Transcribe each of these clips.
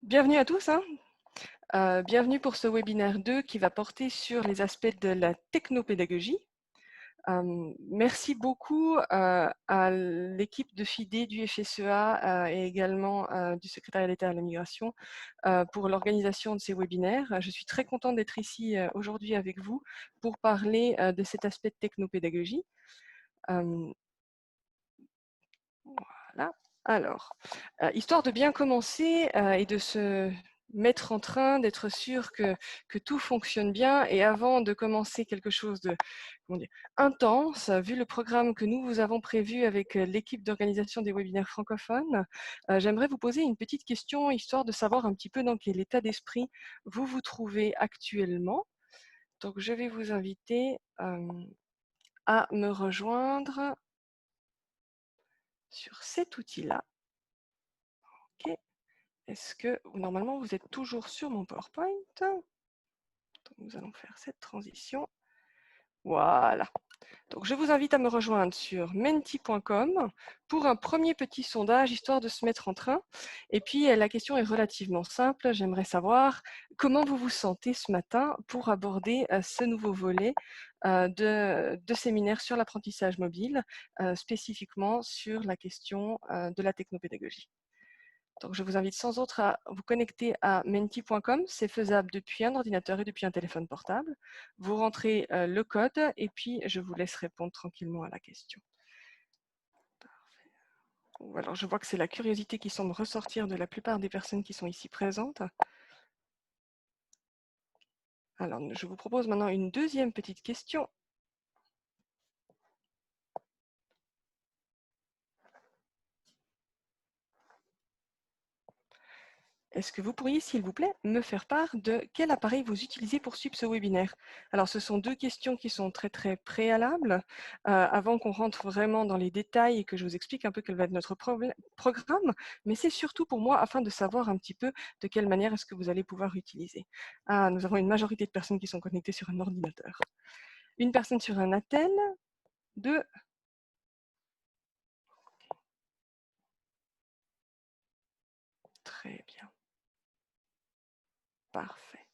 Bienvenue à tous, hein. Bienvenue pour ce webinaire 2 qui va porter sur les aspects de la technopédagogie. Merci beaucoup à l'équipe de FIDE du FSEA et également du secrétariat d'État à la migration pour l'organisation de ces webinaires. Je suis très contente d'être ici aujourd'hui avec vous pour parler de cet aspect de technopédagogie. Voilà. Alors, histoire de bien commencer et de se mettre en train, d'être sûr que tout fonctionne bien, et avant de commencer quelque chose de intense, vu le programme que nous vous avons prévu avec l'équipe d'organisation des webinaires francophones, j'aimerais vous poser une petite question, histoire de savoir un petit peu dans quel état d'esprit vous vous trouvez actuellement. Donc, je vais vous inviter à me rejoindre sur cet outil-là. OK. Est-ce que normalement vous êtes toujours sur mon PowerPoint? Donc, nous allons faire cette transition. Voilà. Donc je vous invite à me rejoindre sur menti.com pour un premier petit sondage, histoire de se mettre en train. Et puis la question est relativement simple. J'aimerais savoir comment vous vous sentez ce matin pour aborder ce nouveau volet de séminaire sur l'apprentissage mobile, spécifiquement sur la question de la technopédagogie. Donc, je vous invite sans autre à vous connecter à menti.com. C'est faisable depuis un ordinateur et depuis un téléphone portable. Vous rentrez le code et puis je vous laisse répondre tranquillement à la question. Alors, je vois que c'est la curiosité qui semble ressortir de la plupart des personnes qui sont ici présentes. Alors, je vous propose maintenant une deuxième petite question. Est-ce que vous pourriez, s'il vous plaît, me faire part de quel appareil vous utilisez pour suivre ce webinaire? Alors, ce sont deux questions qui sont très préalables. Avant qu'on rentre vraiment dans les détails et que je vous explique un peu quel va être notre programme, mais c'est surtout pour moi afin de savoir un petit peu de quelle manière est-ce que vous allez pouvoir utiliser. Ah, nous avons une majorité de personnes qui sont connectées sur un ordinateur. Une personne sur un attel, deux. Très bien. Parfait.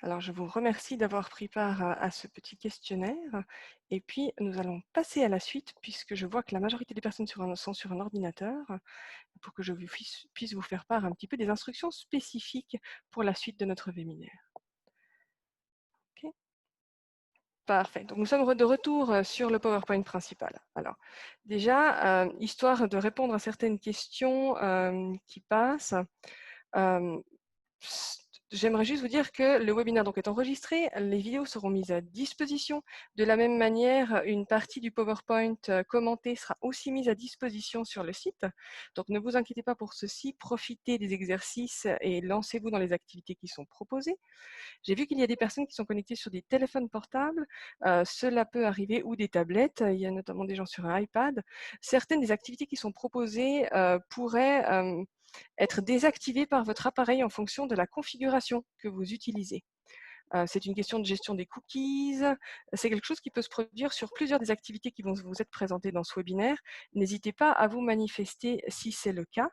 Alors, je vous remercie d'avoir pris part à ce petit questionnaire. Et puis, nous allons passer à la suite, puisque je vois que la majorité des personnes sont sur un ordinateur, pour que je puisse vous faire part un petit peu des instructions spécifiques pour la suite de notre webinaire. Okay. Parfait. Donc, nous sommes de retour sur le PowerPoint principal. Alors, déjà, histoire de répondre à certaines questions qui passent, j'aimerais juste vous dire que le webinaire donc est enregistré, les vidéos seront mises à disposition. De la même manière, une partie du PowerPoint commenté sera aussi mise à disposition sur le site. Donc ne vous inquiétez pas pour ceci, profitez des exercices et lancez-vous dans les activités qui sont proposées. J'ai vu qu'il y a des personnes qui sont connectées sur des téléphones portables, cela peut arriver, ou des tablettes, il y a notamment des gens sur un iPad. Certaines des activités qui sont proposées pourraient être désactivées par votre appareil en fonction de la configuration que vous utilisez. C'est une question de gestion des cookies. C'est quelque chose qui peut se produire sur plusieurs des activités qui vont vous être présentées dans ce webinaire. N'hésitez pas à vous manifester si c'est le cas.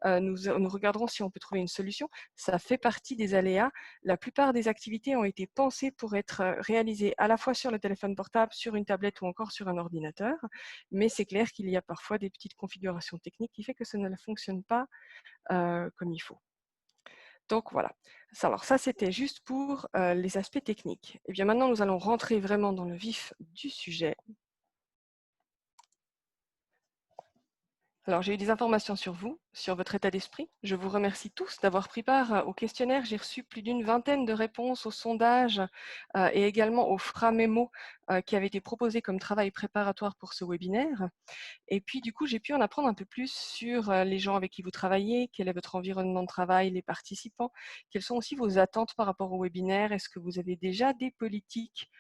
Nous regarderons si on peut trouver une solution. Ça fait partie des aléas. La plupart des activités ont été pensées pour être réalisées à la fois sur le téléphone portable, sur une tablette ou encore sur un ordinateur. Mais c'est clair qu'il y a parfois des petites configurations techniques qui font que ça ne fonctionne pas comme il faut. Donc voilà. Alors ça, c'était juste pour les aspects techniques. Et bien maintenant, nous allons rentrer vraiment dans le vif du sujet. Alors, j'ai eu des informations sur vous, sur votre état d'esprit. Je vous remercie tous d'avoir pris part au questionnaire. J'ai reçu plus d'une vingtaine de réponses au sondage et également au FRA-mémo qui avait été proposé comme travail préparatoire pour ce webinaire. Et puis, du coup, j'ai pu en apprendre un peu plus sur les gens avec qui vous travaillez, quel est votre environnement de travail, les participants, quelles sont aussi vos attentes par rapport au webinaire. Est-ce que vous avez déjà des politiques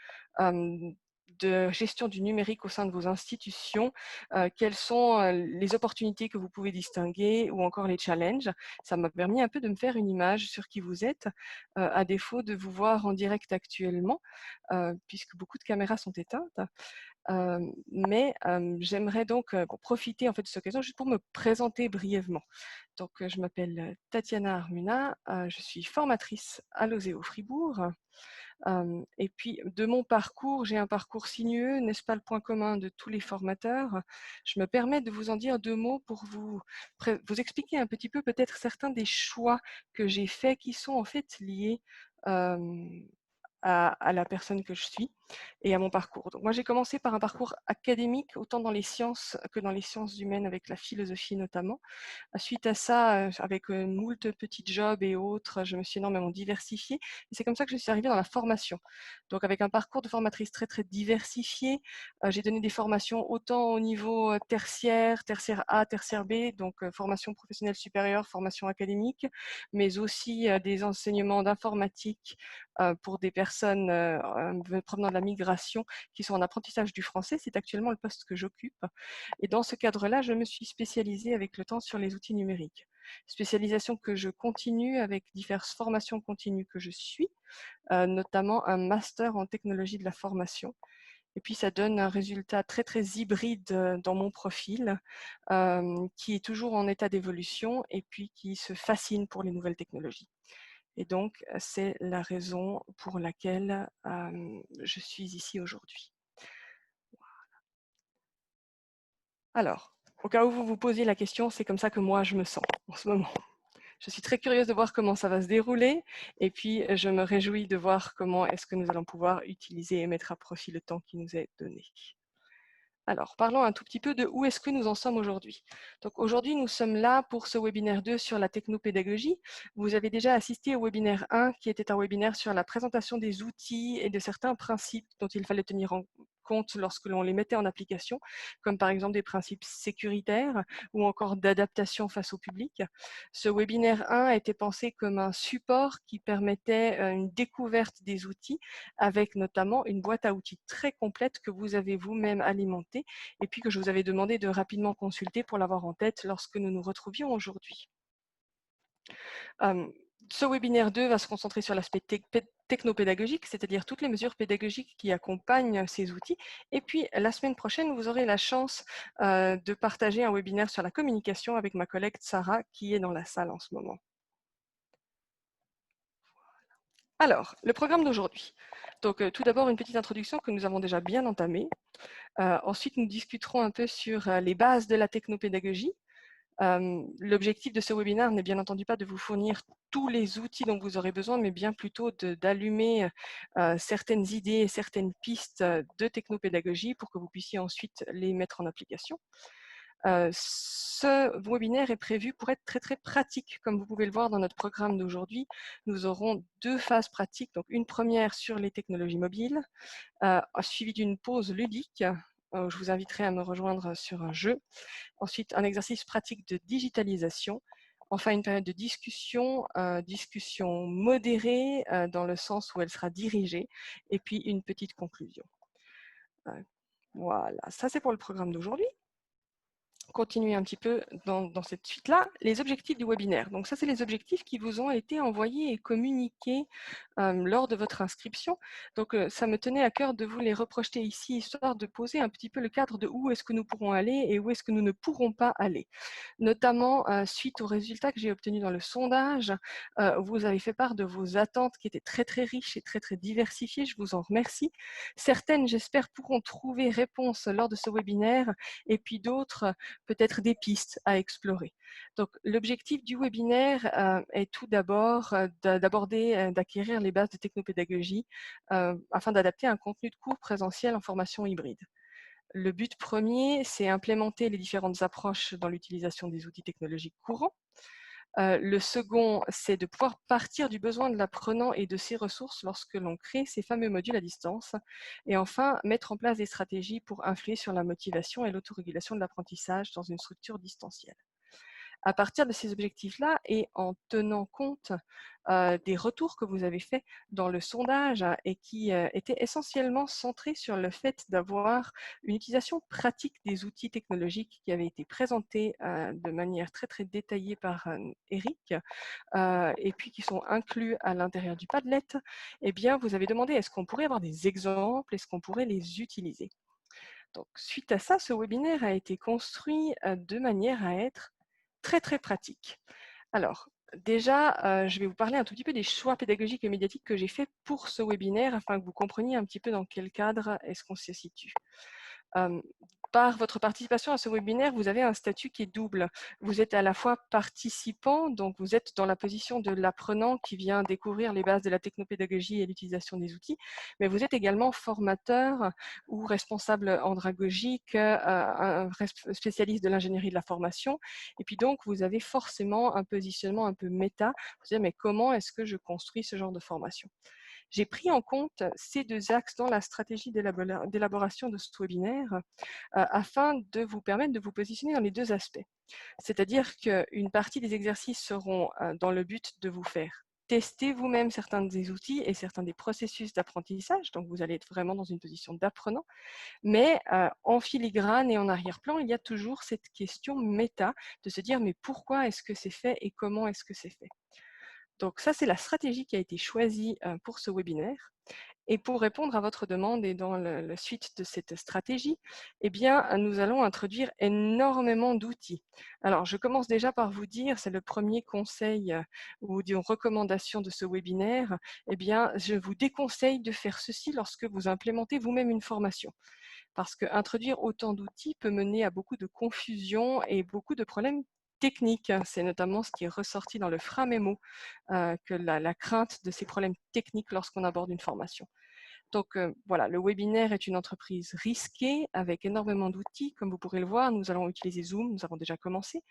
de gestion du numérique au sein de vos institutions, quelles sont les opportunités que vous pouvez distinguer ou encore les challenges. Ça m'a permis un peu de me faire une image sur qui vous êtes, à défaut de vous voir en direct actuellement, puisque beaucoup de caméras sont éteintes. mais j'aimerais donc profiter en fait de cette occasion juste pour me présenter brièvement. Donc, je m'appelle Tatiana Armuna, je suis formatrice à l'Oseo Fribourg. Et puis, de mon parcours, j'ai un parcours sinueux, n'est-ce pas le point commun de tous les formateurs? Je me permets de vous en dire 2 mots pour vous expliquer un petit peu peut-être certains des choix que j'ai faits qui sont en fait liés à la personne que je suis et à mon parcours. Donc moi, j'ai commencé par un parcours académique, autant dans les sciences que dans les sciences humaines, avec la philosophie notamment. Suite à ça, avec moult petits jobs et autres, je me suis énormément diversifiée. Et c'est comme ça que je suis arrivée dans la formation. Donc avec un parcours de formatrice très, très diversifié, j'ai donné des formations autant au niveau tertiaire, tertiaire A, tertiaire B, donc formation professionnelle supérieure, formation académique, mais aussi des enseignements d'informatique pour des personnes provenant de la migration qui sont en apprentissage du français. C'est actuellement le poste que j'occupe. Et dans ce cadre-là, je me suis spécialisée avec le temps sur les outils numériques. Spécialisation que je continue avec diverses formations continues que je suis, notamment un master en technologie de la formation. Et puis ça donne un résultat très très hybride dans mon profil, qui est toujours en état d'évolution et puis qui se fascine pour les nouvelles technologies. Et donc c'est la raison pour laquelle je suis ici aujourd'hui. Alors, au cas où vous vous posiez la question, c'est comme ça que moi je me sens en ce moment. Je suis très curieuse de voir comment ça va se dérouler et puis je me réjouis de voir comment est-ce que nous allons pouvoir utiliser et mettre à profit le temps qui nous est donné. Alors, parlons un tout petit peu de où est-ce que nous en sommes aujourd'hui. Donc aujourd'hui, nous sommes là pour ce webinaire 2 sur la technopédagogie. Vous avez déjà assisté au webinaire 1 qui était un webinaire sur la présentation des outils et de certains principes dont il fallait tenir en compte lorsque l'on les mettait en application, comme par exemple des principes sécuritaires ou encore d'adaptation face au public. Ce webinaire 1 a été pensé comme un support qui permettait une découverte des outils avec notamment une boîte à outils très complète que vous avez vous-même alimentée et puis que je vous avais demandé de rapidement consulter pour l'avoir en tête lorsque nous nous retrouvions aujourd'hui. Ce webinaire 2 va se concentrer sur l'aspect technopédagogique, c'est-à-dire toutes les mesures pédagogiques qui accompagnent ces outils. Et puis, la semaine prochaine, vous aurez la chance de partager un webinaire sur la communication avec ma collègue Sarah, qui est dans la salle en ce moment. Alors, le programme d'aujourd'hui. Donc, tout d'abord, une petite introduction que nous avons déjà bien entamée. Ensuite, nous discuterons un peu sur les bases de la technopédagogie. L'objectif de ce webinaire n'est bien entendu pas de vous fournir tous les outils dont vous aurez besoin, mais bien plutôt d'allumer certaines idées et certaines pistes de technopédagogie pour que vous puissiez ensuite les mettre en application. Ce webinaire est prévu pour être très très pratique. Comme vous pouvez le voir dans notre programme d'aujourd'hui, nous aurons 2 phases pratiques. Donc une première sur les technologies mobiles, suivie d'une pause ludique. Je vous inviterai à me rejoindre sur un jeu. Ensuite, un exercice pratique de digitalisation. Enfin, une période de discussion, discussion modérée dans le sens où elle sera dirigée. Et puis, une petite conclusion. Voilà, ça c'est pour le programme d'aujourd'hui. Continuer un petit peu dans cette suite-là, les objectifs du webinaire. Donc ça, c'est les objectifs qui vous ont été envoyés et communiqués lors de votre inscription. Donc ça me tenait à cœur de vous les reprojeter ici, histoire de poser un petit peu le cadre de où est-ce que nous pourrons aller et où est-ce que nous ne pourrons pas aller. Notamment suite aux résultats que j'ai obtenus dans le sondage, vous avez fait part de vos attentes qui étaient très très riches et très très diversifiées. Je vous en remercie. Certaines, j'espère, pourront trouver réponse lors de ce webinaire et puis d'autres peut-être des pistes à explorer. Donc, l'objectif du webinaire est tout d'abord d'aborder, d'acquérir les bases de technopédagogie afin d'adapter un contenu de cours présentiel en formation hybride. Le but premier, c'est implémenter les différentes approches dans l'utilisation des outils technologiques courants. Le second, c'est de pouvoir partir du besoin de l'apprenant et de ses ressources lorsque l'on crée ces fameux modules à distance. Et enfin, mettre en place des stratégies pour influer sur la motivation et l'autorégulation de l'apprentissage dans une structure distancielle. À partir de ces objectifs-là et en tenant compte des retours que vous avez faits dans le sondage et qui étaient essentiellement centrés sur le fait d'avoir une utilisation pratique des outils technologiques qui avaient été présentés de manière très très détaillée par Eric et puis qui sont inclus à l'intérieur du Padlet, eh bien vous avez demandé est-ce qu'on pourrait avoir des exemples, est-ce qu'on pourrait les utiliser. Donc, suite à ça, ce webinaire a été construit de manière à être très, très pratique. Alors, déjà, je vais vous parler un tout petit peu des choix pédagogiques et médiatiques que j'ai faits pour ce webinaire afin que vous compreniez un petit peu dans quel cadre est-ce qu'on se situe. Par votre participation à ce webinaire, vous avez un statut qui est double. Vous êtes à la fois participant, donc vous êtes dans la position de l'apprenant qui vient découvrir les bases de la technopédagogie et l'utilisation des outils, mais vous êtes également formateur ou responsable andragogique, un spécialiste de l'ingénierie de la formation, et puis donc vous avez forcément un positionnement un peu méta, vous dire mais comment est-ce que je construis ce genre de formation? J'ai pris en compte ces deux axes dans la stratégie d'élaboration de ce webinaire afin de vous permettre de vous positionner dans les deux aspects. C'est-à-dire qu'une partie des exercices seront dans le but de vous faire tester vous-même certains des outils et certains des processus d'apprentissage, donc vous allez être vraiment dans une position d'apprenant, mais en filigrane et en arrière-plan, il y a toujours cette question méta de se dire mais pourquoi est-ce que c'est fait et comment est-ce que c'est fait? Donc ça, c'est la stratégie qui a été choisie pour ce webinaire. Et pour répondre à votre demande et dans la suite de cette stratégie, eh bien, nous allons introduire énormément d'outils. Alors, je commence déjà par vous dire, c'est le premier conseil ou une recommandation de ce webinaire, eh bien, je vous déconseille de faire ceci lorsque vous implémentez vous-même une formation. Parce qu'introduire autant d'outils peut mener à beaucoup de confusion et beaucoup de problèmes techniques. C'est notamment ce qui est ressorti dans le Framémo, que la crainte de ces problèmes techniques lorsqu'on aborde une formation. Donc voilà, le webinaire est une entreprise risquée avec énormément d'outils. Comme vous pourrez le voir, nous allons utiliser Zoom, nous avons déjà commencé.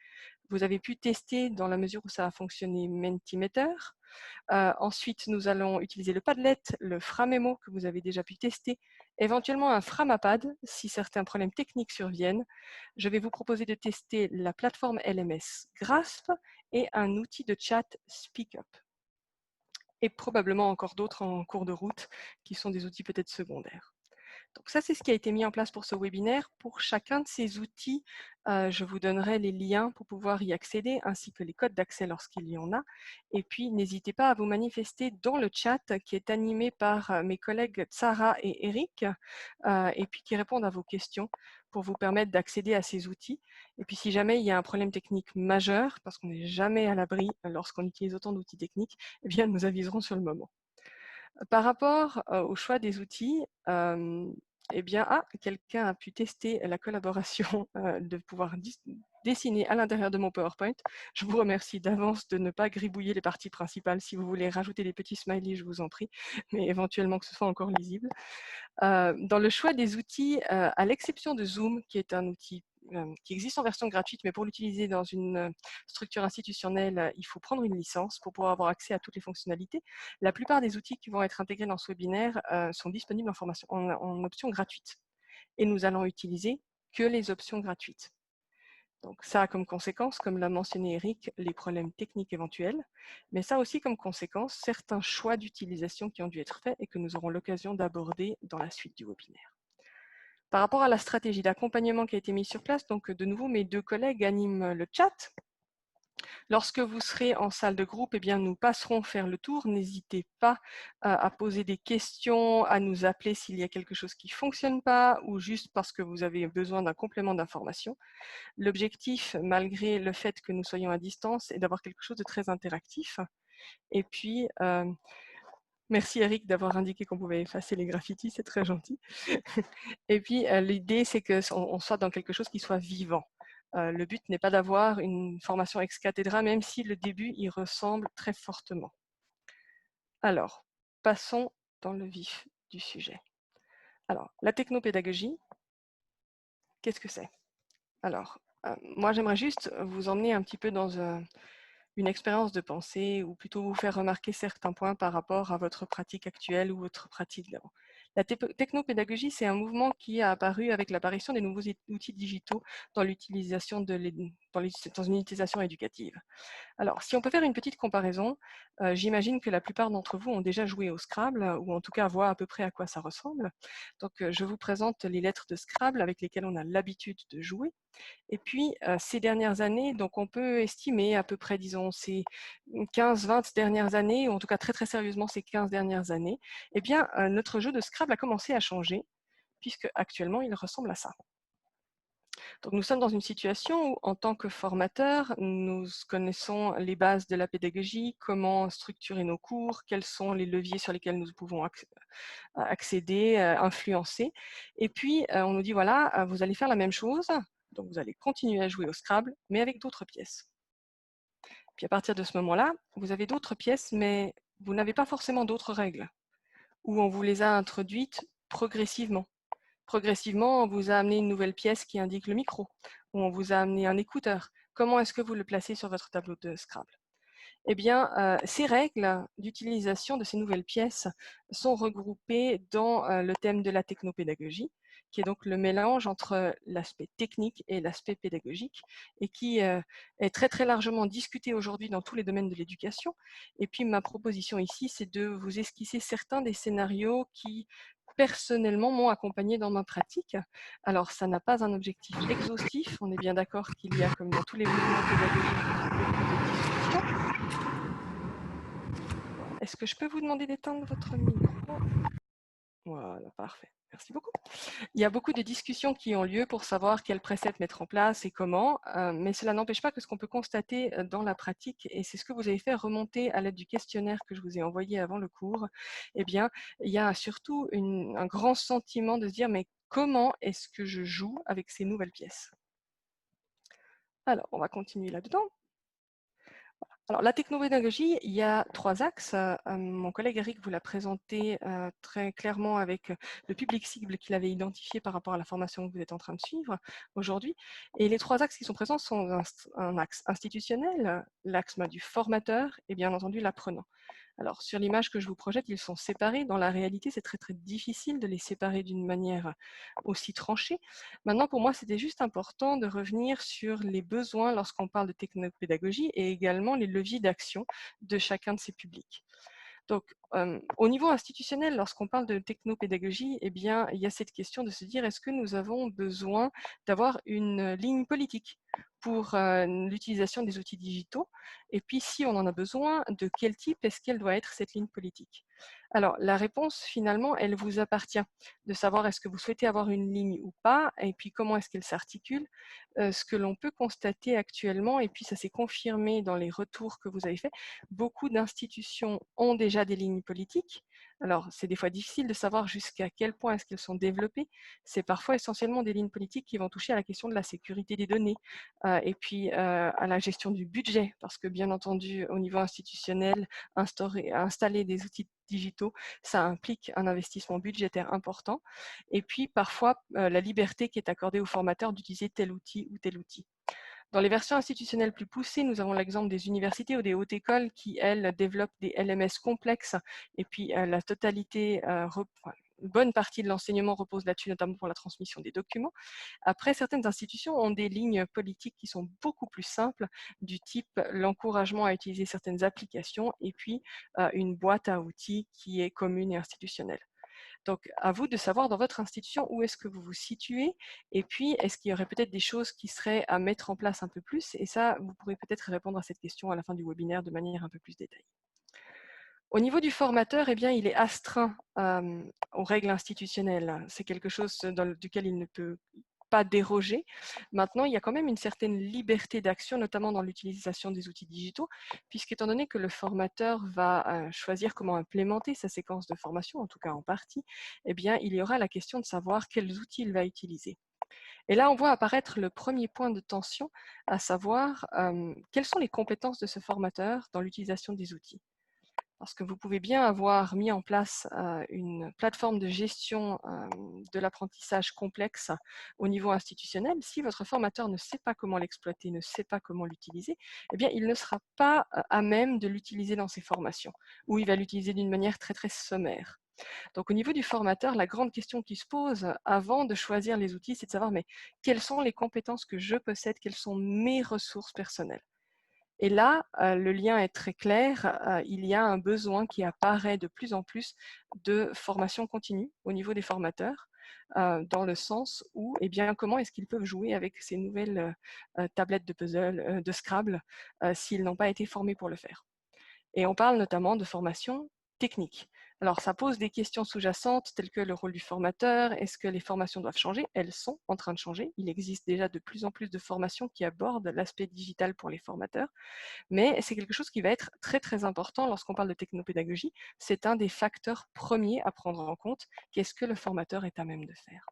Vous avez pu tester dans la mesure où ça a fonctionné Mentimeter. Ensuite, nous allons utiliser le Padlet, le Framémo que vous avez déjà pu tester, éventuellement un Framapad si certains problèmes techniques surviennent. Je vais vous proposer de tester la plateforme LMS Grasp et un outil de chat SpeakUp. Et probablement encore d'autres en cours de route qui sont des outils peut-être secondaires. Donc ça, c'est ce qui a été mis en place pour ce webinaire. Pour chacun de ces outils, je vous donnerai les liens pour pouvoir y accéder, ainsi que les codes d'accès lorsqu'il y en a. Et puis, n'hésitez pas à vous manifester dans le chat qui est animé par mes collègues Sarah et Eric, et puis qui répondent à vos questions pour vous permettre d'accéder à ces outils. Et puis, si jamais il y a un problème technique majeur, parce qu'on n'est jamais à l'abri lorsqu'on utilise autant d'outils techniques, eh bien, nous aviserons sur le moment. Par rapport au choix des outils, eh bien, quelqu'un a pu tester la collaboration de pouvoir dessiner à l'intérieur de mon PowerPoint. Je vous remercie d'avance de ne pas gribouiller les parties principales. Si vous voulez rajouter des petits smileys, je vous en prie, mais éventuellement que ce soit encore lisible. Dans le choix des outils, à l'exception de Zoom, qui est un outil qui existe en version gratuite, mais pour l'utiliser dans une structure institutionnelle, il faut prendre une licence pour pouvoir avoir accès à toutes les fonctionnalités. La plupart des outils qui vont être intégrés dans ce webinaire sont disponibles en option gratuite. Et nous allons utiliser que les options gratuites. Donc ça a comme conséquence, comme l'a mentionné Eric, les problèmes techniques éventuels, mais ça a aussi comme conséquence certains choix d'utilisation qui ont dû être faits et que nous aurons l'occasion d'aborder dans la suite du webinaire. Par rapport à la stratégie d'accompagnement qui a été mise sur place, donc de nouveau mes deux collègues animent le chat. Lorsque vous serez en salle de groupe, eh bien, nous passerons faire le tour. N'hésitez pas à poser des questions, à nous appeler s'il y a quelque chose qui ne fonctionne pas ou juste parce que vous avez besoin d'un complément d'information. L'objectif, malgré le fait que nous soyons à distance, est d'avoir quelque chose de très interactif. Et puis, merci Eric d'avoir indiqué qu'on pouvait effacer les graffitis, c'est très gentil. Et puis, l'idée, c'est qu'on soit dans quelque chose qui soit vivant. Le but n'est pas d'avoir une formation ex cathedra, même si le début y ressemble très fortement. Alors, passons dans le vif du sujet. Alors, la technopédagogie, qu'est-ce que c'est? Alors, moi, j'aimerais juste vous emmener un petit peu dans une expérience de pensée ou plutôt vous faire remarquer certains points par rapport à votre pratique actuelle ou votre pratique d'avant. La technopédagogie, c'est un mouvement qui a apparu avec l'apparition des nouveaux outils digitaux dans l'utilisation dans une utilisation éducative. Alors, si on peut faire une petite comparaison, j'imagine que la plupart d'entre vous ont déjà joué au Scrabble, ou en tout cas voient à peu près à quoi ça ressemble. Donc, je vous présente les lettres de Scrabble avec lesquelles on a l'habitude de jouer. Et puis, ces dernières années, donc on peut estimer à peu près, disons, ces 15-20 dernières années, ou en tout cas très très sérieusement ces 15 dernières années, eh bien, notre jeu de Scrabble a commencé à changer, puisque actuellement, il ressemble à ça. Donc, nous sommes dans une situation où, en tant que formateurs, nous connaissons les bases de la pédagogie, comment structurer nos cours, quels sont les leviers sur lesquels nous pouvons accéder, influencer. Et puis, on nous dit, voilà, vous allez faire la même chose, donc vous allez continuer à jouer au Scrabble, mais avec d'autres pièces. Puis à partir de ce moment-là, vous avez d'autres pièces, mais vous n'avez pas forcément d'autres règles, ou on vous les a introduites progressivement. Progressivement, on vous a amené une nouvelle pièce qui indique le micro, ou on vous a amené un écouteur. Comment est-ce que vous le placez sur votre tableau de Scrabble? Eh bien, ces règles d'utilisation de ces nouvelles pièces sont regroupées dans le thème de la technopédagogie, qui est donc le mélange entre l'aspect technique et l'aspect pédagogique, et qui est très très largement discuté aujourd'hui dans tous les domaines de l'éducation. Et puis ma proposition ici, c'est de vous esquisser certains des scénarios qui personnellement m'ont accompagné dans ma pratique. Alors, ça n'a pas un objectif exhaustif, on est bien d'accord qu'il y a, comme dans tous les mouvements pédagogiques, beaucoup de discussions. Est-ce que je peux vous demander d'éteindre votre micro? Voilà, parfait. Merci beaucoup. Il y a beaucoup de discussions qui ont lieu pour savoir quels préceptes mettre en place et comment, mais cela n'empêche pas que ce qu'on peut constater dans la pratique, et c'est ce que vous avez fait remonter à l'aide du questionnaire que je vous ai envoyé avant le cours, eh bien, il y a surtout un grand sentiment de se dire, mais comment est-ce que je joue avec ces nouvelles pièces? Alors, on va continuer là-dedans. Alors, la technopédagogie, il y a 3 axes. Mon collègue Eric vous l'a présenté très clairement avec le public cible qu'il avait identifié par rapport à la formation que vous êtes en train de suivre aujourd'hui. Et les 3 axes qui sont présents sont un axe institutionnel, l'axe du formateur et bien entendu l'apprenant. Alors, sur l'image que je vous projette, ils sont séparés. Dans la réalité, c'est très, très difficile de les séparer d'une manière aussi tranchée. Maintenant, pour moi, c'était juste important de revenir sur les besoins lorsqu'on parle de technopédagogie et également les leviers d'action de chacun de ces publics. Donc, au niveau institutionnel, lorsqu'on parle de technopédagogie, eh bien, il y a cette question de se dire, est-ce que nous avons besoin d'avoir une ligne politique pour l'utilisation des outils digitaux? Et puis, si on en a besoin, de quel type est-ce qu'elle doit être cette ligne politique? Alors, la réponse, finalement, elle vous appartient de savoir est-ce que vous souhaitez avoir une ligne ou pas, et puis comment est-ce qu'elle s'articule. Ce que l'on peut constater actuellement, et puis ça s'est confirmé dans les retours que vous avez faits, beaucoup d'institutions ont déjà des lignes politiques. Alors, c'est des fois difficile de savoir jusqu'à quel point est-ce qu'elles sont développées. C'est parfois essentiellement des lignes politiques qui vont toucher à la question de la sécurité des données et puis à la gestion du budget, parce que bien entendu, au niveau institutionnel, installer des outils digitaux, ça implique un investissement budgétaire important. Et puis, parfois, la liberté qui est accordée aux formateurs d'utiliser tel outil ou tel outil. Dans les versions institutionnelles plus poussées, nous avons l'exemple des universités ou des hautes écoles qui, elles, développent des LMS complexes et puis la totalité, une bonne partie de l'enseignement repose là-dessus, notamment pour la transmission des documents. Après, certaines institutions ont des lignes politiques qui sont beaucoup plus simples, du type l'encouragement à utiliser certaines applications et puis une boîte à outils qui est commune et institutionnelle. Donc, à vous de savoir dans votre institution où est-ce que vous vous situez et puis est-ce qu'il y aurait peut-être des choses qui seraient à mettre en place un peu plus, et ça, vous pourrez peut-être répondre à cette question à la fin du webinaire de manière un peu plus détaillée. Au niveau du formateur, eh bien, il est astreint aux règles institutionnelles. C'est quelque chose duquel il ne peut pas déroger. Maintenant, il y a quand même une certaine liberté d'action, notamment dans l'utilisation des outils digitaux, puisqu'étant donné que le formateur va choisir comment implémenter sa séquence de formation, en tout cas en partie, eh bien, il y aura la question de savoir quels outils il va utiliser. Et là, on voit apparaître le premier point de tension, à savoir quelles sont les compétences de ce formateur dans l'utilisation des outils. Parce que vous pouvez bien avoir mis en place une plateforme de gestion de l'apprentissage complexe au niveau institutionnel. Si votre formateur ne sait pas comment l'exploiter, ne sait pas comment l'utiliser, eh bien, il ne sera pas à même de l'utiliser dans ses formations, ou il va l'utiliser d'une manière très, très sommaire. Donc, au niveau du formateur, la grande question qui se pose avant de choisir les outils, c'est de savoir, mais quelles sont les compétences que je possède, quelles sont mes ressources personnelles? Et là, le lien est très clair. Il y a un besoin qui apparaît de plus en plus de formation continue au niveau des formateurs, dans le sens où, eh bien, comment est-ce qu'ils peuvent jouer avec ces nouvelles tablettes de puzzle, de Scrabble, s'ils n'ont pas été formés pour le faire. Et on parle notamment de formation technique. Alors, ça pose des questions sous-jacentes telles que le rôle du formateur. Est-ce que les formations doivent changer? Elles sont en train de changer. Il existe déjà de plus en plus de formations qui abordent l'aspect digital pour les formateurs, mais c'est quelque chose qui va être très très important lorsqu'on parle de technopédagogie. C'est un des facteurs premiers à prendre en compte. Qu'est-ce que le formateur est à même de faire?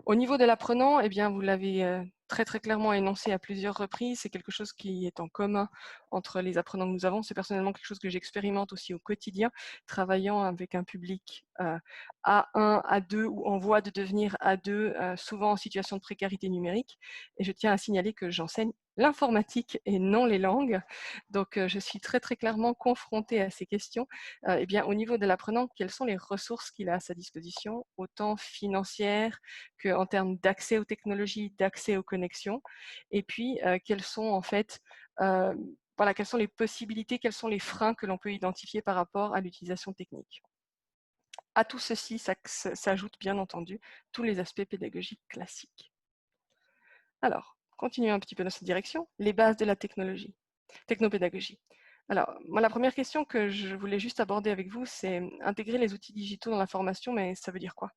Au niveau de l'apprenant, eh bien, vous l'avez très très clairement énoncé à plusieurs reprises. C'est quelque chose qui est en commun entre les apprenants que nous avons. C'est personnellement quelque chose que j'expérimente aussi au quotidien, travaillant avec un public A1, A2 ou en voie de devenir A2, souvent en situation de précarité numérique. Et je tiens à signaler que j'enseigne l'informatique et non les langues. Donc, je suis très très clairement confrontée à ces questions. Eh bien, au niveau de l'apprenant, quelles sont les ressources qu'il a à sa disposition, autant financières qu'en termes d'accès aux technologies, d'accès aux connexions, et puis quelles sont en fait, voilà, quelles sont les possibilités, quels sont les freins que l'on peut identifier par rapport à l'utilisation technique. À tout ceci s'ajoutent bien entendu tous les aspects pédagogiques classiques. Alors, continuons un petit peu dans cette direction, les bases de la technopédagogie. Alors, moi, la première question que je voulais juste aborder avec vous, c'est intégrer les outils digitaux dans la formation, mais ça veut dire quoi?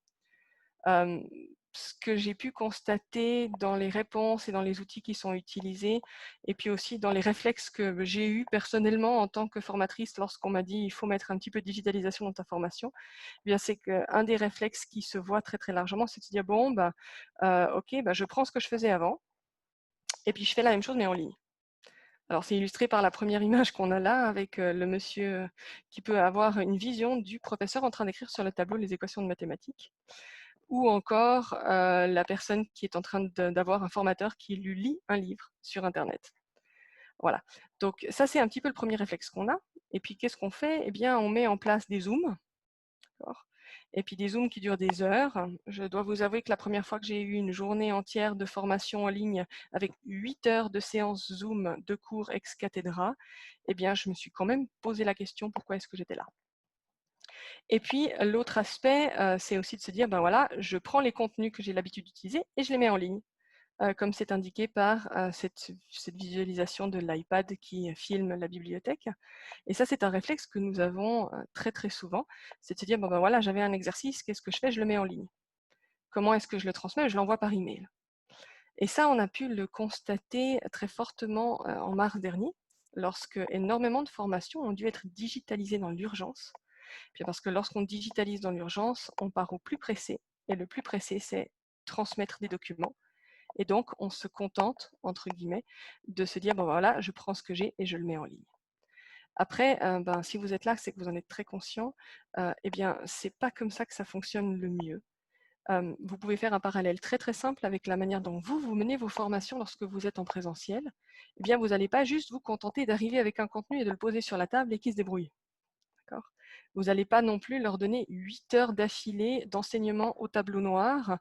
Ce que j'ai pu constater dans les réponses et dans les outils qui sont utilisés, et puis aussi dans les réflexes que j'ai eus personnellement en tant que formatrice lorsqu'on m'a dit il faut mettre un petit peu de digitalisation dans ta formation, eh bien c'est qu'un des réflexes qui se voit très très largement, c'est de se dire bon, bah, ok, bah, je prends ce que je faisais avant, et puis je fais la même chose mais en ligne. Alors c'est illustré par la première image qu'on a là avec le monsieur qui peut avoir une vision du professeur en train d'écrire sur le tableau les équations de mathématiques, ou encore la personne qui est en train d'avoir un formateur qui lui lit un livre sur Internet. Voilà. Donc ça, c'est un petit peu le premier réflexe qu'on a. Et puis, qu'est-ce qu'on fait? Eh bien, on met en place des Zooms. Et puis des Zooms qui durent des heures. Je dois vous avouer que la première fois que j'ai eu une journée entière de formation en ligne avec 8 heures de séance Zoom de cours ex cathedra, eh bien, je me suis quand même posé la question pourquoi est-ce que j'étais là. Et puis, l'autre aspect, c'est aussi de se dire, ben voilà, je prends les contenus que j'ai l'habitude d'utiliser et je les mets en ligne, comme c'est indiqué par cette visualisation de l'iPad qui filme la bibliothèque. Et ça, c'est un réflexe que nous avons très très souvent, c'est de se dire, bon ben voilà, j'avais un exercice, qu'est-ce que je fais? Je le mets en ligne. Comment est-ce que je le transmets? Je l'envoie par email. Et ça, on a pu le constater très fortement en mars dernier, lorsque énormément de formations ont dû être digitalisées dans l'urgence. Puis parce que lorsqu'on digitalise dans l'urgence, on part au plus pressé. Et le plus pressé, c'est transmettre des documents. Et donc, on se contente, entre guillemets, de se dire, bon voilà, je prends ce que j'ai et je le mets en ligne. Après, ben, si vous êtes là, c'est que vous en êtes très conscient. Eh bien, c'est pas comme ça que ça fonctionne le mieux. Vous pouvez faire un parallèle très très simple avec la manière dont vous menez vos formations lorsque vous êtes en présentiel. Eh bien, vous n'allez pas juste vous contenter d'arriver avec un contenu et de le poser sur la table et qu'il se débrouille. Vous n'allez pas non plus leur donner 8 heures d'affilée d'enseignement au tableau noir,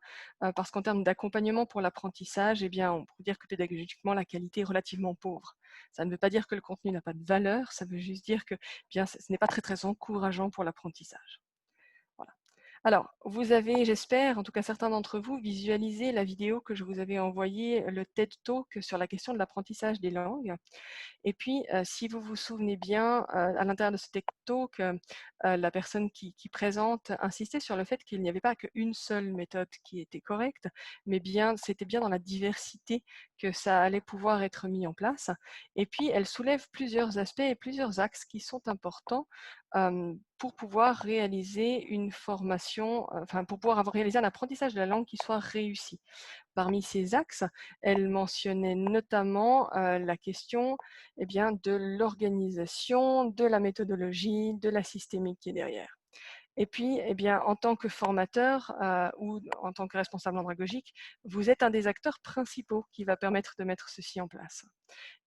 parce qu'en termes d'accompagnement pour l'apprentissage, eh bien, on peut dire que pédagogiquement, la qualité est relativement pauvre. Ça ne veut pas dire que le contenu n'a pas de valeur, ça veut juste dire que eh bien, ce n'est pas très, très encourageant pour l'apprentissage. Voilà. Alors, vous avez, j'espère, en tout cas certains d'entre vous, visualisé la vidéo que je vous avais envoyée, le TED Talk sur la question de l'apprentissage des langues. Et puis, si vous vous souvenez bien, à l'intérieur de ce TED Talk, la personne qui présente insistait sur le fait qu'il n'y avait pas qu'une seule méthode qui était correcte, mais bien, c'était bien dans la diversité que ça allait pouvoir être mis en place. Et puis, elle soulève plusieurs aspects et plusieurs axes qui sont importants pour pouvoir réaliser une formation, enfin, pour pouvoir avoir réalisé un apprentissage de la langue qui soit réussi. Parmi ces axes, elle mentionnait notamment la question eh bien, de l'organisation, de la méthodologie, de la systémique qui est derrière. Et puis, eh bien, en tant que formateur ou en tant que responsable andragogique, vous êtes un des acteurs principaux qui va permettre de mettre ceci en place.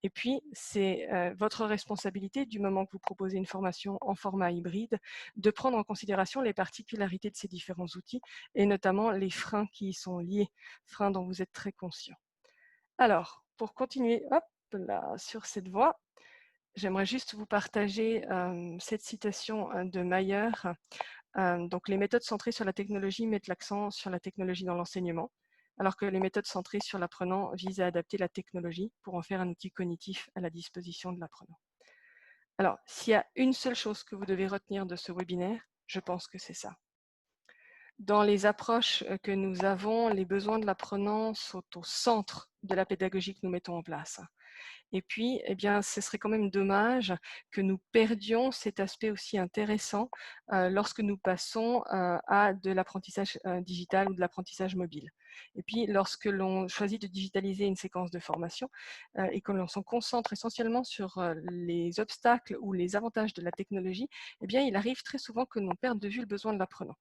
Et puis, c'est votre responsabilité, du moment que vous proposez une formation en format hybride, de prendre en considération les particularités de ces différents outils et notamment les freins qui y sont liés, freins dont vous êtes très conscient. Alors, pour continuer hop, là, sur cette voie, j'aimerais juste vous partager cette citation de Mayer. Donc, les méthodes centrées sur la technologie mettent l'accent sur la technologie dans l'enseignement, alors que les méthodes centrées sur l'apprenant visent à adapter la technologie pour en faire un outil cognitif à la disposition de l'apprenant. Alors, s'il y a une seule chose que vous devez retenir de ce webinaire, Je pense que c'est ça. Dans les approches que nous avons, les besoins de l'apprenant sont au centre de la pédagogie que nous mettons en place. Et puis, eh bien, ce serait quand même dommage que nous perdions cet aspect aussi intéressant lorsque nous passons à de l'apprentissage digital ou de l'apprentissage mobile. Et puis, lorsque l'on choisit de digitaliser une séquence de formation et que l'on s'en concentre essentiellement sur les obstacles ou les avantages de la technologie, eh bien, il arrive très souvent que l'on perde de vue le besoin de l'apprenant.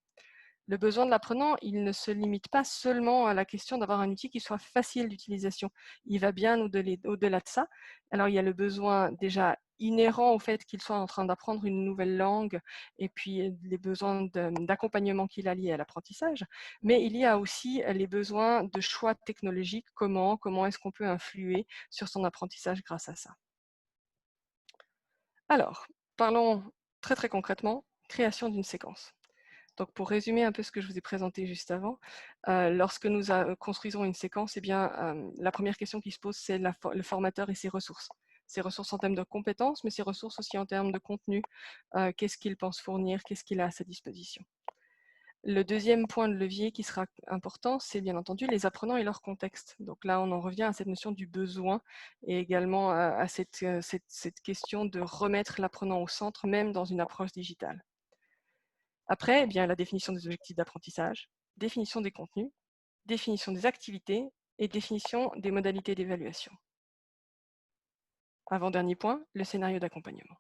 Le besoin de l'apprenant, il ne se limite pas seulement à la question d'avoir un outil qui soit facile d'utilisation. Il va bien au-delà de ça. Alors, il y a le besoin déjà inhérent au fait qu'il soit en train d'apprendre une nouvelle langue et puis les besoins d'accompagnement qu'il a liés à l'apprentissage. Mais il y a aussi les besoins de choix technologiques. Comment est-ce qu'on peut influer sur son apprentissage grâce à ça? Alors, parlons très très concrètement, création d'une séquence. Donc, pour résumer un peu ce que je vous ai présenté juste avant, lorsque nous construisons une séquence, eh bien, la première question qui se pose, c'est le formateur et ses ressources. Ses ressources en termes de compétences, mais ses ressources aussi en termes de contenu. Qu'est-ce qu'il pense fournir, qu'est-ce qu'il a à sa disposition. Le deuxième point de levier qui sera important, c'est bien entendu les apprenants et leur contexte. Donc là, on en revient à cette notion du besoin et également à cette question de remettre l'apprenant au centre, même dans une approche digitale. Après, eh bien, la définition des objectifs d'apprentissage, définition des contenus, définition des activités et définition des modalités d'évaluation. Avant-dernier point, le scénario d'accompagnement.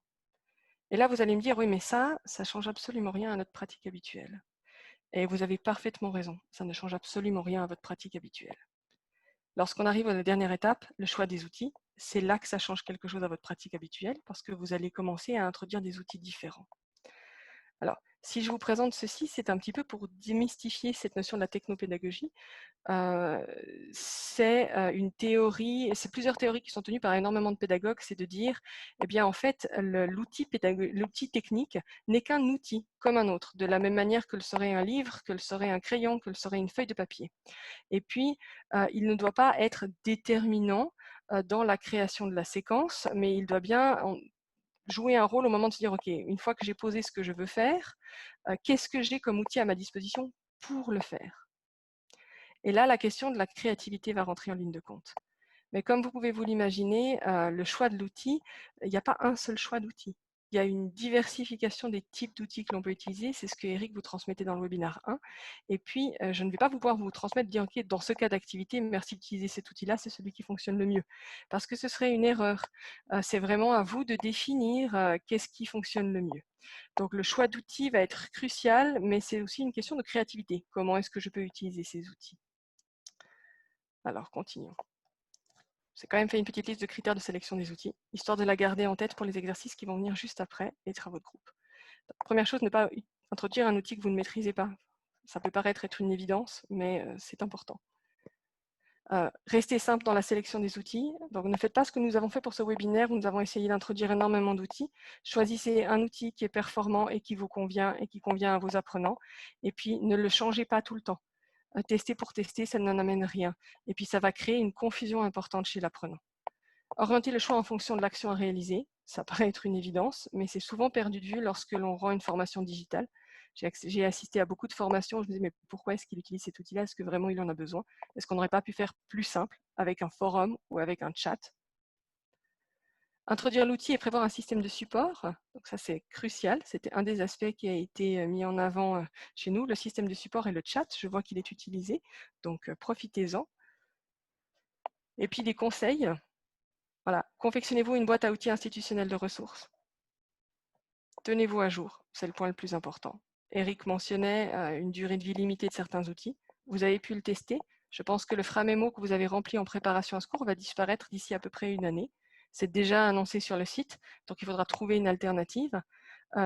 Et là, vous allez me dire, oui, mais ça ne change absolument rien à notre pratique habituelle. Et vous avez parfaitement raison, ça ne change absolument rien à votre pratique habituelle. Lorsqu'on arrive à la dernière étape, le choix des outils, c'est là que ça change quelque chose à votre pratique habituelle parce que vous allez commencer à introduire des outils différents. Alors, si je vous présente ceci, c'est un petit peu pour démystifier cette notion de la technopédagogie. C'est une théorie, c'est plusieurs théories qui sont tenues par énormément de pédagogues, c'est de dire, eh bien en fait, l'outil technique n'est qu'un outil comme un autre, de la même manière que le serait un livre, que le serait un crayon, que le serait une feuille de papier. Et puis, il ne doit pas être déterminant dans la création de la séquence, mais il doit bien jouer un rôle au moment de se dire, OK, une fois que j'ai posé ce que je veux faire, qu'est-ce que j'ai comme outil à ma disposition pour le faire? Et là, la question de la créativité va rentrer en ligne de compte. Mais comme vous pouvez vous l'imaginer, le choix de l'outil, il n'y a pas un seul choix d'outil. Il y a une diversification des types d'outils que l'on peut utiliser. C'est ce que Eric vous transmettait dans le webinaire 1. Et puis, je ne vais pas pouvoir vous transmettre, dire, OK, dans ce cas d'activité, merci d'utiliser cet outil-là, c'est celui qui fonctionne le mieux. Parce que ce serait une erreur. C'est vraiment à vous de définir qu'est-ce qui fonctionne le mieux. Donc, le choix d'outils va être crucial, mais c'est aussi une question de créativité. Comment est-ce que je peux utiliser ces outils? Alors, continuons. J'ai quand même fait une petite liste de critères de sélection des outils, histoire de la garder en tête pour les exercices qui vont venir juste après les travaux de groupe. Donc, première chose, ne pas introduire un outil que vous ne maîtrisez pas. Ça peut paraître être une évidence, mais c'est important. Restez simple dans la sélection des outils. Donc, ne faites pas ce que nous avons fait pour ce webinaire où nous avons essayé d'introduire énormément d'outils. Choisissez un outil qui est performant et qui vous convient et qui convient à vos apprenants. Et puis, ne le changez pas tout le temps. Tester pour tester, ça n'en amène rien. Et puis, ça va créer une confusion importante chez l'apprenant. Orienter le choix en fonction de l'action à réaliser, ça paraît être une évidence, mais c'est souvent perdu de vue lorsque l'on rend une formation digitale. J'ai assisté à beaucoup de formations, je me disais, mais pourquoi est-ce qu'il utilise cet outil-là? Est-ce que vraiment il en a besoin? Est-ce qu'on n'aurait pas pu faire plus simple avec un forum ou avec un chat? Introduire l'outil et prévoir un système de support, donc ça c'est crucial, c'était un des aspects qui a été mis en avant chez nous, le système de support et le chat, je vois qu'il est utilisé, donc profitez-en. Et puis des conseils, voilà, confectionnez-vous une boîte à outils institutionnelle de ressources. Tenez-vous à jour, c'est le point le plus important. Eric mentionnait une durée de vie limitée de certains outils. Vous avez pu le tester. Je pense que le Framémo que vous avez rempli en préparation à ce cours va disparaître d'ici à peu près une année. C'est déjà annoncé sur le site, donc il faudra trouver une alternative.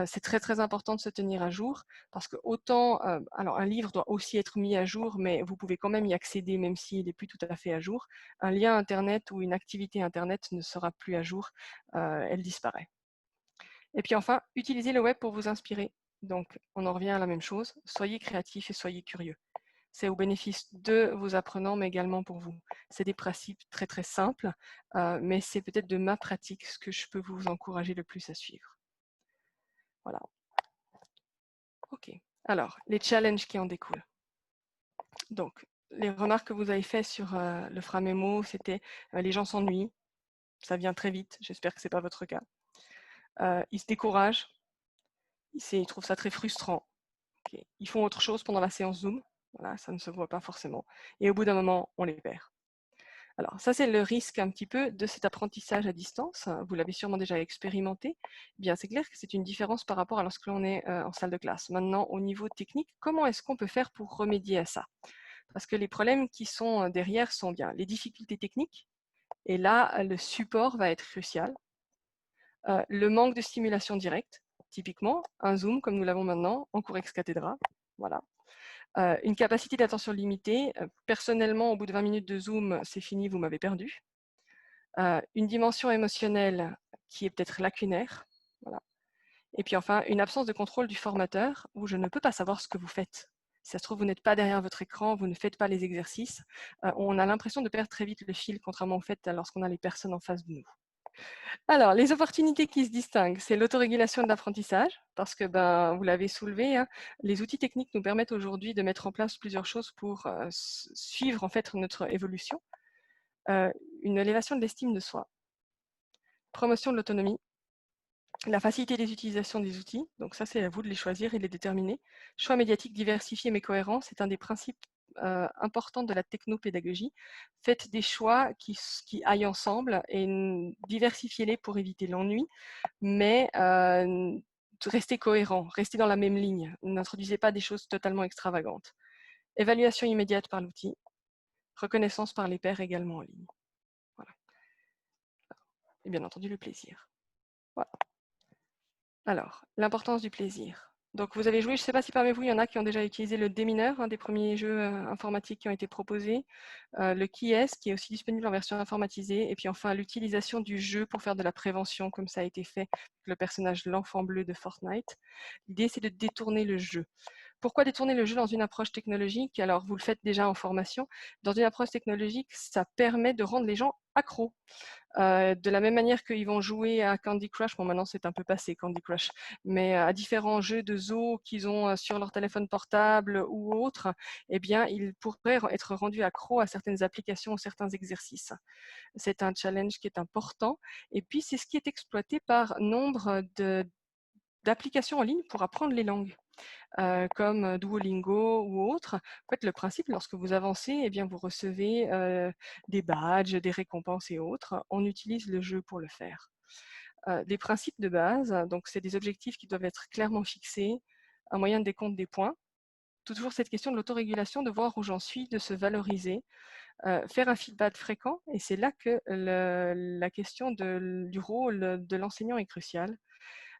C'est très très important de se tenir à jour parce que autant, alors un livre doit aussi être mis à jour, mais vous pouvez quand même y accéder même s'il n'est plus tout à fait à jour. Un lien internet ou une activité internet ne sera plus à jour, elle disparaît. Et puis enfin, utilisez le web pour vous inspirer. Donc, on en revient à la même chose. Soyez créatifs et soyez curieux. C'est au bénéfice de vos apprenants, mais également pour vous. C'est des principes très très simples, mais c'est peut-être de ma pratique ce que je peux vous encourager le plus à suivre. Voilà. Ok. Alors, les challenges qui en découlent. Donc, les remarques que vous avez faites sur le Framémo, c'était les gens s'ennuient, ça vient très vite, j'espère que ce n'est pas votre cas. Ils se découragent, ils trouvent ça très frustrant. Okay. Ils font autre chose pendant la séance Zoom, voilà, ça ne se voit pas forcément. Et au bout d'un moment, on les perd. Alors, ça, c'est le risque un petit peu de cet apprentissage à distance. Vous l'avez sûrement déjà expérimenté. Eh bien, c'est clair que c'est une différence par rapport à lorsque l'on est en salle de classe. Maintenant, au niveau technique, comment est-ce qu'on peut faire pour remédier à ça? Parce que les problèmes qui sont derrière sont bien les difficultés techniques. Et là, le support va être crucial. Le manque de stimulation directe, typiquement, un Zoom comme nous l'avons maintenant en cours ex cathedra. Voilà. Une capacité d'attention limitée. Personnellement, au bout de 20 minutes de Zoom, c'est fini, vous m'avez perdu. Une dimension émotionnelle qui est peut-être lacunaire. Voilà. Et puis enfin, une absence de contrôle du formateur où je ne peux pas savoir ce que vous faites. Si ça se trouve, vous n'êtes pas derrière votre écran, vous ne faites pas les exercices. On a l'impression de perdre très vite le fil, contrairement au fait lorsqu'on a les personnes en face de nous. Alors, les opportunités qui se distinguent, c'est l'autorégulation de l'apprentissage, parce que, vous l'avez soulevé, hein, les outils techniques nous permettent aujourd'hui de mettre en place plusieurs choses pour suivre en fait notre évolution. Une élévation de l'estime de soi, promotion de l'autonomie, la facilité des utilisations des outils, donc ça c'est à vous de les choisir et de les déterminer. Choix médiatique diversifié mais cohérent, c'est un des principes importants de la technopédagogie. Faites des choix qui aillent ensemble et diversifiez-les pour éviter l'ennui, mais restez cohérent, restez dans la même ligne. N'introduisez pas des choses totalement extravagantes. Évaluation immédiate par l'outil, reconnaissance par les pairs également en ligne. Voilà. Et bien entendu le plaisir. Voilà. Alors, l'importance du plaisir. Donc, vous avez joué, je ne sais pas si parmi vous, il y en a qui ont déjà utilisé le démineur, un des premiers jeux informatiques qui ont été proposés, le Qui est aussi disponible en version informatisée, et puis enfin, l'utilisation du jeu pour faire de la prévention, comme ça a été fait avec le personnage l'enfant bleu de Fortnite. L'idée, c'est de détourner le jeu. Pourquoi détourner le jeu dans une approche technologique? Alors, vous le faites déjà en formation. Dans une approche technologique, ça permet de rendre les gens accros. De la même manière qu'ils vont jouer à Candy Crush, bon maintenant c'est un peu passé Candy Crush, mais à différents jeux de zoo qu'ils ont sur leur téléphone portable ou autre, eh bien ils pourraient être rendus accros à certaines applications ou certains exercices. C'est un challenge qui est important et puis c'est ce qui est exploité par nombre d'applications en ligne pour apprendre les langues. Comme Duolingo ou autre. En fait, le principe, lorsque vous avancez, eh bien, vous recevez des badges, des récompenses et autres. On utilise le jeu pour le faire. Les principes de base, donc c'est des objectifs qui doivent être clairement fixés, un moyen de décompte des points. Toujours cette question de l'autorégulation, de voir où j'en suis, de se valoriser, faire un feedback fréquent, et c'est là que la question du rôle de l'enseignant est cruciale.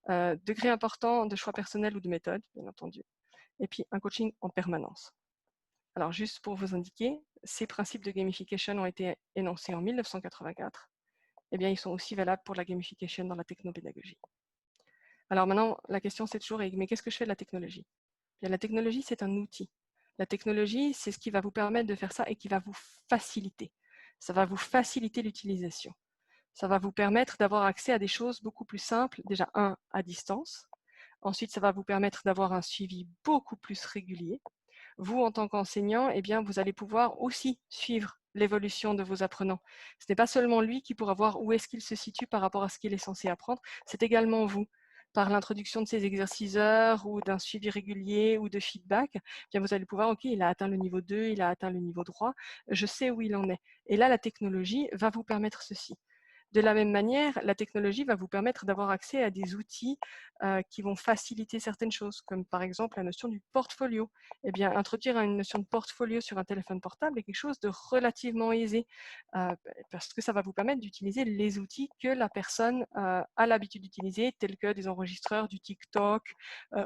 Degré important de choix personnel ou de méthode, bien entendu. Et puis un coaching en permanence. Alors juste pour vous indiquer, ces principes de gamification ont été énoncés en 1984. Eh bien, ils sont aussi valables pour la gamification dans la technopédagogie. Alors maintenant, la question c'est toujours, mais qu'est-ce que je fais de la technologie? Bien, la technologie, c'est un outil. La technologie, c'est ce qui va vous permettre de faire ça et qui va vous faciliter. Ça va vous faciliter l'utilisation. Ça va vous permettre d'avoir accès à des choses beaucoup plus simples, déjà à distance. Ensuite, ça va vous permettre d'avoir un suivi beaucoup plus régulier. Vous, en tant qu'enseignant, eh bien, vous allez pouvoir aussi suivre l'évolution de vos apprenants. Ce n'est pas seulement lui qui pourra voir où est-ce qu'il se situe par rapport à ce qu'il est censé apprendre, c'est également vous. Par l'introduction de ces exerciceurs ou d'un suivi régulier ou de feedback, eh bien vous allez pouvoir, ok, il a atteint le niveau 2, il a atteint le niveau 3, je sais où il en est. Et là, la technologie va vous permettre ceci. De la même manière, la technologie va vous permettre d'avoir accès à des outils qui vont faciliter certaines choses, comme par exemple la notion du portfolio. Eh bien, introduire une notion de portfolio sur un téléphone portable est quelque chose de relativement aisé, parce que ça va vous permettre d'utiliser les outils que la personne a l'habitude d'utiliser, tels que des enregistreurs, du TikTok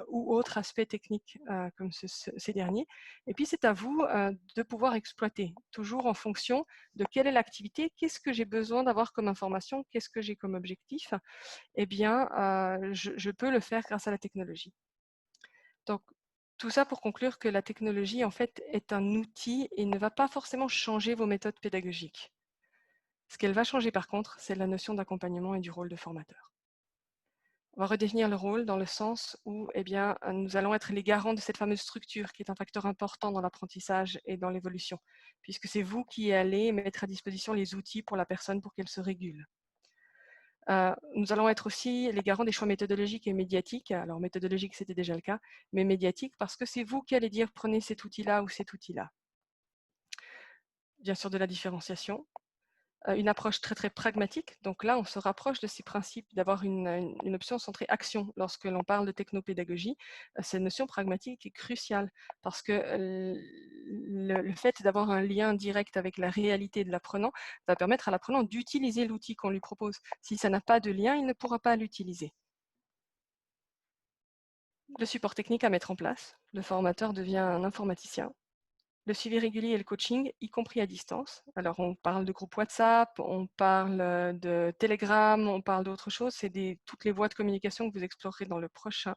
ou autres aspects techniques comme ces derniers. Et puis, c'est à vous de pouvoir exploiter, toujours en fonction de quelle est l'activité, qu'est-ce que j'ai besoin d'avoir comme information, qu'est-ce que j'ai comme objectif, eh bien, je peux le faire grâce à la technologie. Donc, tout ça pour conclure que la technologie, en fait, est un outil et ne va pas forcément changer vos méthodes pédagogiques. Ce qu'elle va changer, par contre, c'est la notion d'accompagnement et du rôle de formateur. On va redéfinir le rôle dans le sens où eh bien, nous allons être les garants de cette fameuse structure qui est un facteur important dans l'apprentissage et dans l'évolution, puisque c'est vous qui allez mettre à disposition les outils pour la personne pour qu'elle se régule. Nous allons être aussi les garants des choix méthodologiques et médiatiques. Alors méthodologique, c'était déjà le cas, mais médiatique, parce que c'est vous qui allez dire prenez cet outil-là ou cet outil-là. Bien sûr, de la différenciation. Une approche très très pragmatique. Donc là, on se rapproche de ces principes d'avoir une option centrée action. Lorsque l'on parle de technopédagogie, cette notion pragmatique est cruciale parce que le fait d'avoir un lien direct avec la réalité de l'apprenant va permettre à l'apprenant d'utiliser l'outil qu'on lui propose. Si ça n'a pas de lien, il ne pourra pas l'utiliser. Le support technique à mettre en place. Le formateur devient un informaticien. Le suivi régulier et le coaching, y compris à distance. Alors, on parle de groupe WhatsApp, on parle de Telegram, on parle d'autres choses. C'est toutes les voies de communication que vous explorerez dans le prochain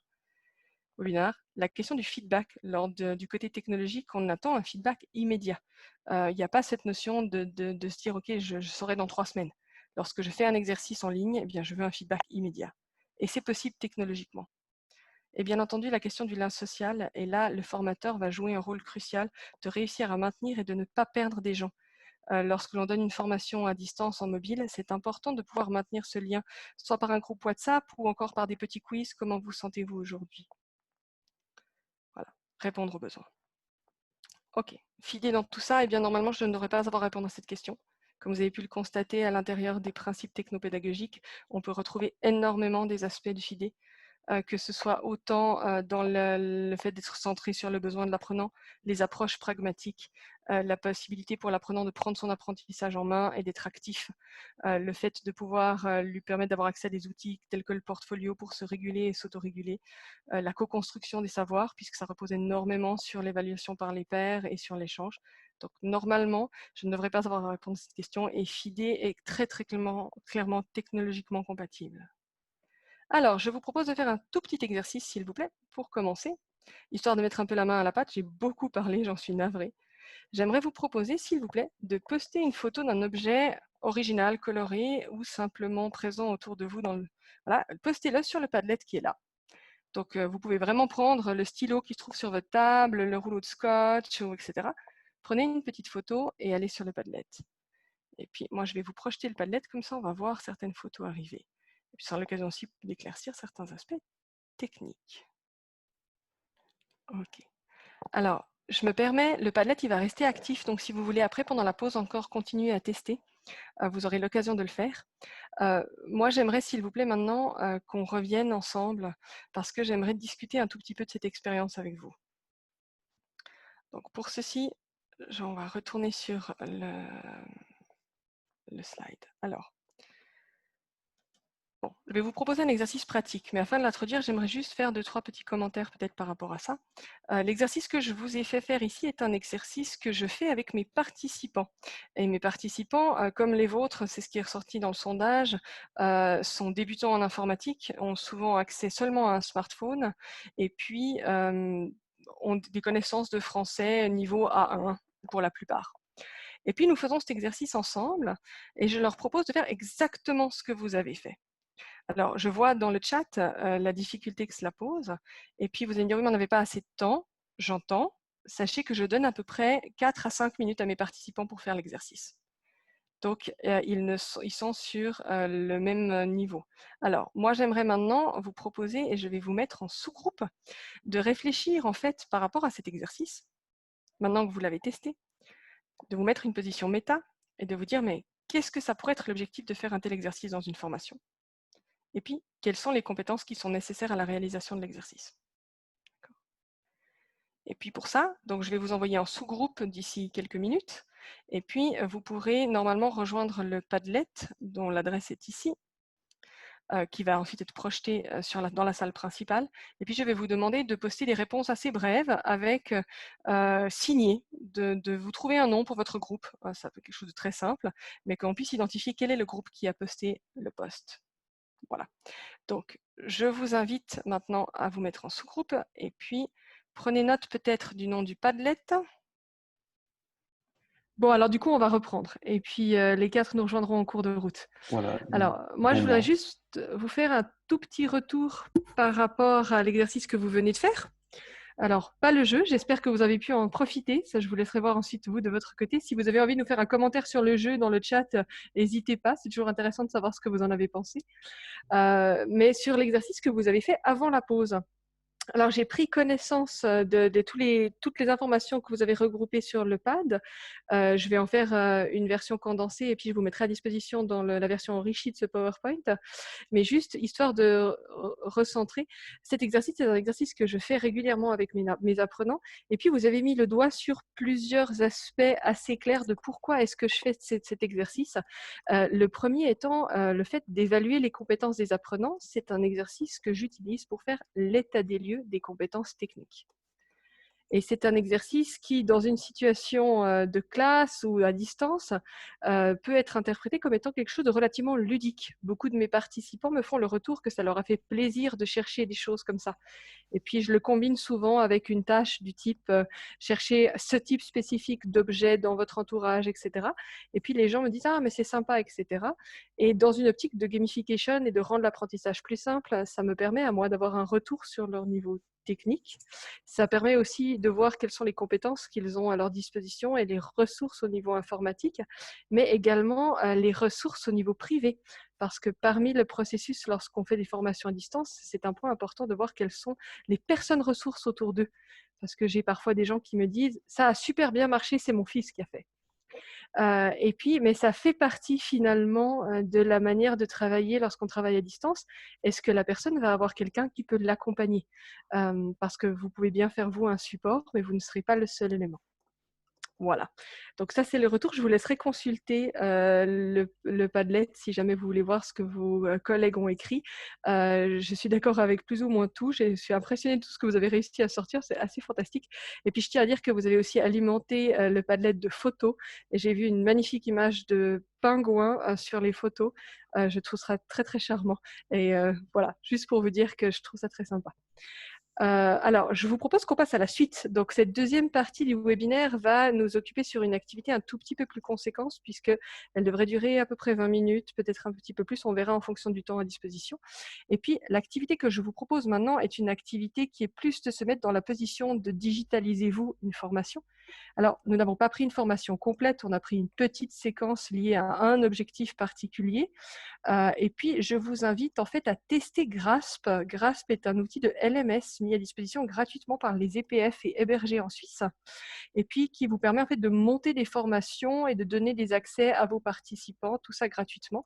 webinaire. La question du feedback. Du côté technologique, on attend un feedback immédiat. Il n'y a pas cette notion de se dire, OK, je saurai dans 3 semaines. Lorsque je fais un exercice en ligne, eh bien, je veux un feedback immédiat. Et c'est possible technologiquement. Et bien entendu, la question du lien social, et là, le formateur va jouer un rôle crucial de réussir à maintenir et de ne pas perdre des gens. Lorsque l'on donne une formation à distance en mobile, c'est important de pouvoir maintenir ce lien, soit par un groupe WhatsApp ou encore par des petits quiz. Comment vous sentez-vous aujourd'hui? Voilà, répondre aux besoins. Ok, fidèle dans tout ça, et bien normalement, je ne devrais pas avoir à répondre à cette question. Comme vous avez pu le constater, à l'intérieur des principes technopédagogiques, on peut retrouver énormément des aspects du FIDE. Que ce soit autant dans le fait d'être centré sur le besoin de l'apprenant, les approches pragmatiques, la possibilité pour l'apprenant de prendre son apprentissage en main et d'être actif, le fait de pouvoir lui permettre d'avoir accès à des outils tels que le portfolio pour se réguler et s'autoréguler, la co-construction des savoirs, puisque ça repose énormément sur l'évaluation par les pairs et sur l'échange. Donc normalement, je ne devrais pas avoir à répondre à cette question, et FIDE est très clairement technologiquement compatible. Alors, je vous propose de faire un tout petit exercice, s'il vous plaît, pour commencer, histoire de mettre un peu la main à la pâte. J'ai beaucoup parlé, j'en suis navrée. J'aimerais vous proposer, s'il vous plaît, de poster une photo d'un objet original, coloré ou simplement présent autour de vous. Voilà, postez-le sur le Padlet qui est là. Donc, vous pouvez vraiment prendre le stylo qui se trouve sur votre table, le rouleau de scotch, etc. Prenez une petite photo et allez sur le Padlet. Et puis, moi, je vais vous projeter le Padlet, comme ça, on va voir certaines photos arriver. Et puis, c'est l'occasion aussi d'éclaircir certains aspects techniques. Ok. Alors, je me permets, le Padlet, il va rester actif. Donc, si vous voulez, après, pendant la pause, encore continuer à tester, vous aurez l'occasion de le faire. Moi, j'aimerais, s'il vous plaît, maintenant, qu'on revienne ensemble parce que j'aimerais discuter un tout petit peu de cette expérience avec vous. Donc, pour ceci, on va retourner sur le slide. Alors, bon, je vais vous proposer un exercice pratique, mais afin de l'introduire, j'aimerais juste faire 2-3 petits commentaires peut-être par rapport à ça. L'exercice que je vous ai fait faire ici est un exercice que je fais avec mes participants. Et mes participants, comme les vôtres, c'est ce qui est ressorti dans le sondage, sont débutants en informatique, ont souvent accès seulement à un smartphone, et puis ont des connaissances de français niveau A1 pour la plupart. Et puis nous faisons cet exercice ensemble, et je leur propose de faire exactement ce que vous avez fait. Alors, je vois dans le chat la difficulté que cela pose. Et puis, vous allez me dire, oui, mais on n'avait pas assez de temps. J'entends. Sachez que je donne à peu près 4 à 5 minutes à mes participants pour faire l'exercice. Donc, ils sont sur le même niveau. Alors, moi, j'aimerais maintenant vous proposer, et je vais vous mettre en sous-groupe, de réfléchir en fait par rapport à cet exercice, maintenant que vous l'avez testé, de vous mettre une position méta et de vous dire, mais qu'est-ce que ça pourrait être l'objectif de faire un tel exercice dans une formation ? Et puis, quelles sont les compétences qui sont nécessaires à la réalisation de l'exercice. Et puis pour ça, donc je vais vous envoyer en sous-groupe d'ici quelques minutes. Et puis, vous pourrez normalement rejoindre le Padlet, dont l'adresse est ici, qui va ensuite être projeté dans la salle principale. Et puis, je vais vous demander de poster des réponses assez brèves avec signé, de vous trouver un nom pour votre groupe. Ça peut être quelque chose de très simple, mais qu'on puisse identifier quel est le groupe qui a posté le post. Voilà. Donc, je vous invite maintenant à vous mettre en sous-groupe et puis prenez note peut-être du nom du Padlet. Bon, alors du coup, on va reprendre. Et puis, les 4 nous rejoindront en cours de route. Voilà. Alors, moi, je voudrais juste vous faire un tout petit retour par rapport à l'exercice que vous venez de faire. Alors, pas le jeu, j'espère que vous avez pu en profiter. Ça, je vous laisserai voir ensuite, vous, de votre côté. Si vous avez envie de nous faire un commentaire sur le jeu dans le chat, n'hésitez pas. C'est toujours intéressant de savoir ce que vous en avez pensé. Mais sur l'exercice que vous avez fait avant la pause. Alors, j'ai pris connaissance de toutes les informations que vous avez regroupées sur le pad. Je vais en faire une version condensée et puis je vous mettrai à disposition dans la version enrichie de ce PowerPoint. Mais juste, histoire de recentrer, cet exercice, c'est un exercice que je fais régulièrement avec mes apprenants. Et puis, vous avez mis le doigt sur plusieurs aspects assez clairs de pourquoi est-ce que je fais cet exercice. Le premier étant le fait d'évaluer les compétences des apprenants. C'est un exercice que j'utilise pour faire l'état des lieux des compétences techniques. Et c'est un exercice qui, dans une situation de classe ou à distance, peut être interprété comme étant quelque chose de relativement ludique. Beaucoup de mes participants me font le retour que ça leur a fait plaisir de chercher des choses comme ça. Et puis, je le combine souvent avec une tâche du type chercher ce type spécifique d'objet dans votre entourage, etc. Et puis, les gens me disent « Ah, mais c'est sympa, etc. » Et dans une optique de gamification et de rendre l'apprentissage plus simple, ça me permet à moi d'avoir un retour sur leur niveau technique. Ça permet aussi de voir quelles sont les compétences qu'ils ont à leur disposition et les ressources au niveau informatique, mais également les ressources au niveau privé. Parce que parmi le processus, lorsqu'on fait des formations à distance, c'est un point important de voir quelles sont les personnes ressources autour d'eux. Parce que j'ai parfois des gens qui me disent « ça a super bien marché, c'est mon fils qui a fait ». Et puis, mais ça fait partie finalement de la manière de travailler lorsqu'on travaille à distance. Est-ce que la personne va avoir quelqu'un qui peut l'accompagner? Parce que vous pouvez bien faire vous un support, mais vous ne serez pas le seul élément. Voilà, donc ça c'est le retour. Je vous laisserai consulter le Padlet si jamais vous voulez voir ce que vos collègues ont écrit. Je suis d'accord avec plus ou moins tout. Je suis impressionnée de tout ce que vous avez réussi à sortir, c'est assez fantastique. Et puis je tiens à dire que vous avez aussi alimenté le Padlet de photos. Et j'ai vu une magnifique image de pingouin sur les photos. Je trouve ça très très charmant. Et voilà, juste pour vous dire que je trouve ça très sympa. Alors, je vous propose qu'on passe à la suite. Donc, cette deuxième partie du webinaire va nous occuper sur une activité un tout petit peu plus conséquente, puisqu'elle devrait durer à peu près 20 minutes, peut-être un petit peu plus, on verra en fonction du temps à disposition. Et puis, l'activité que je vous propose maintenant est une activité qui est plus de se mettre dans la position de digitalisez-vous une formation. Alors, nous n'avons pas pris une formation complète, on a pris une petite séquence liée à un objectif particulier. Et puis, je vous invite en fait à tester Grasp. Grasp est un outil de LMS mis à disposition gratuitement par les EPF et hébergé en Suisse, et puis qui vous permet en fait de monter des formations et de donner des accès à vos participants, tout ça gratuitement.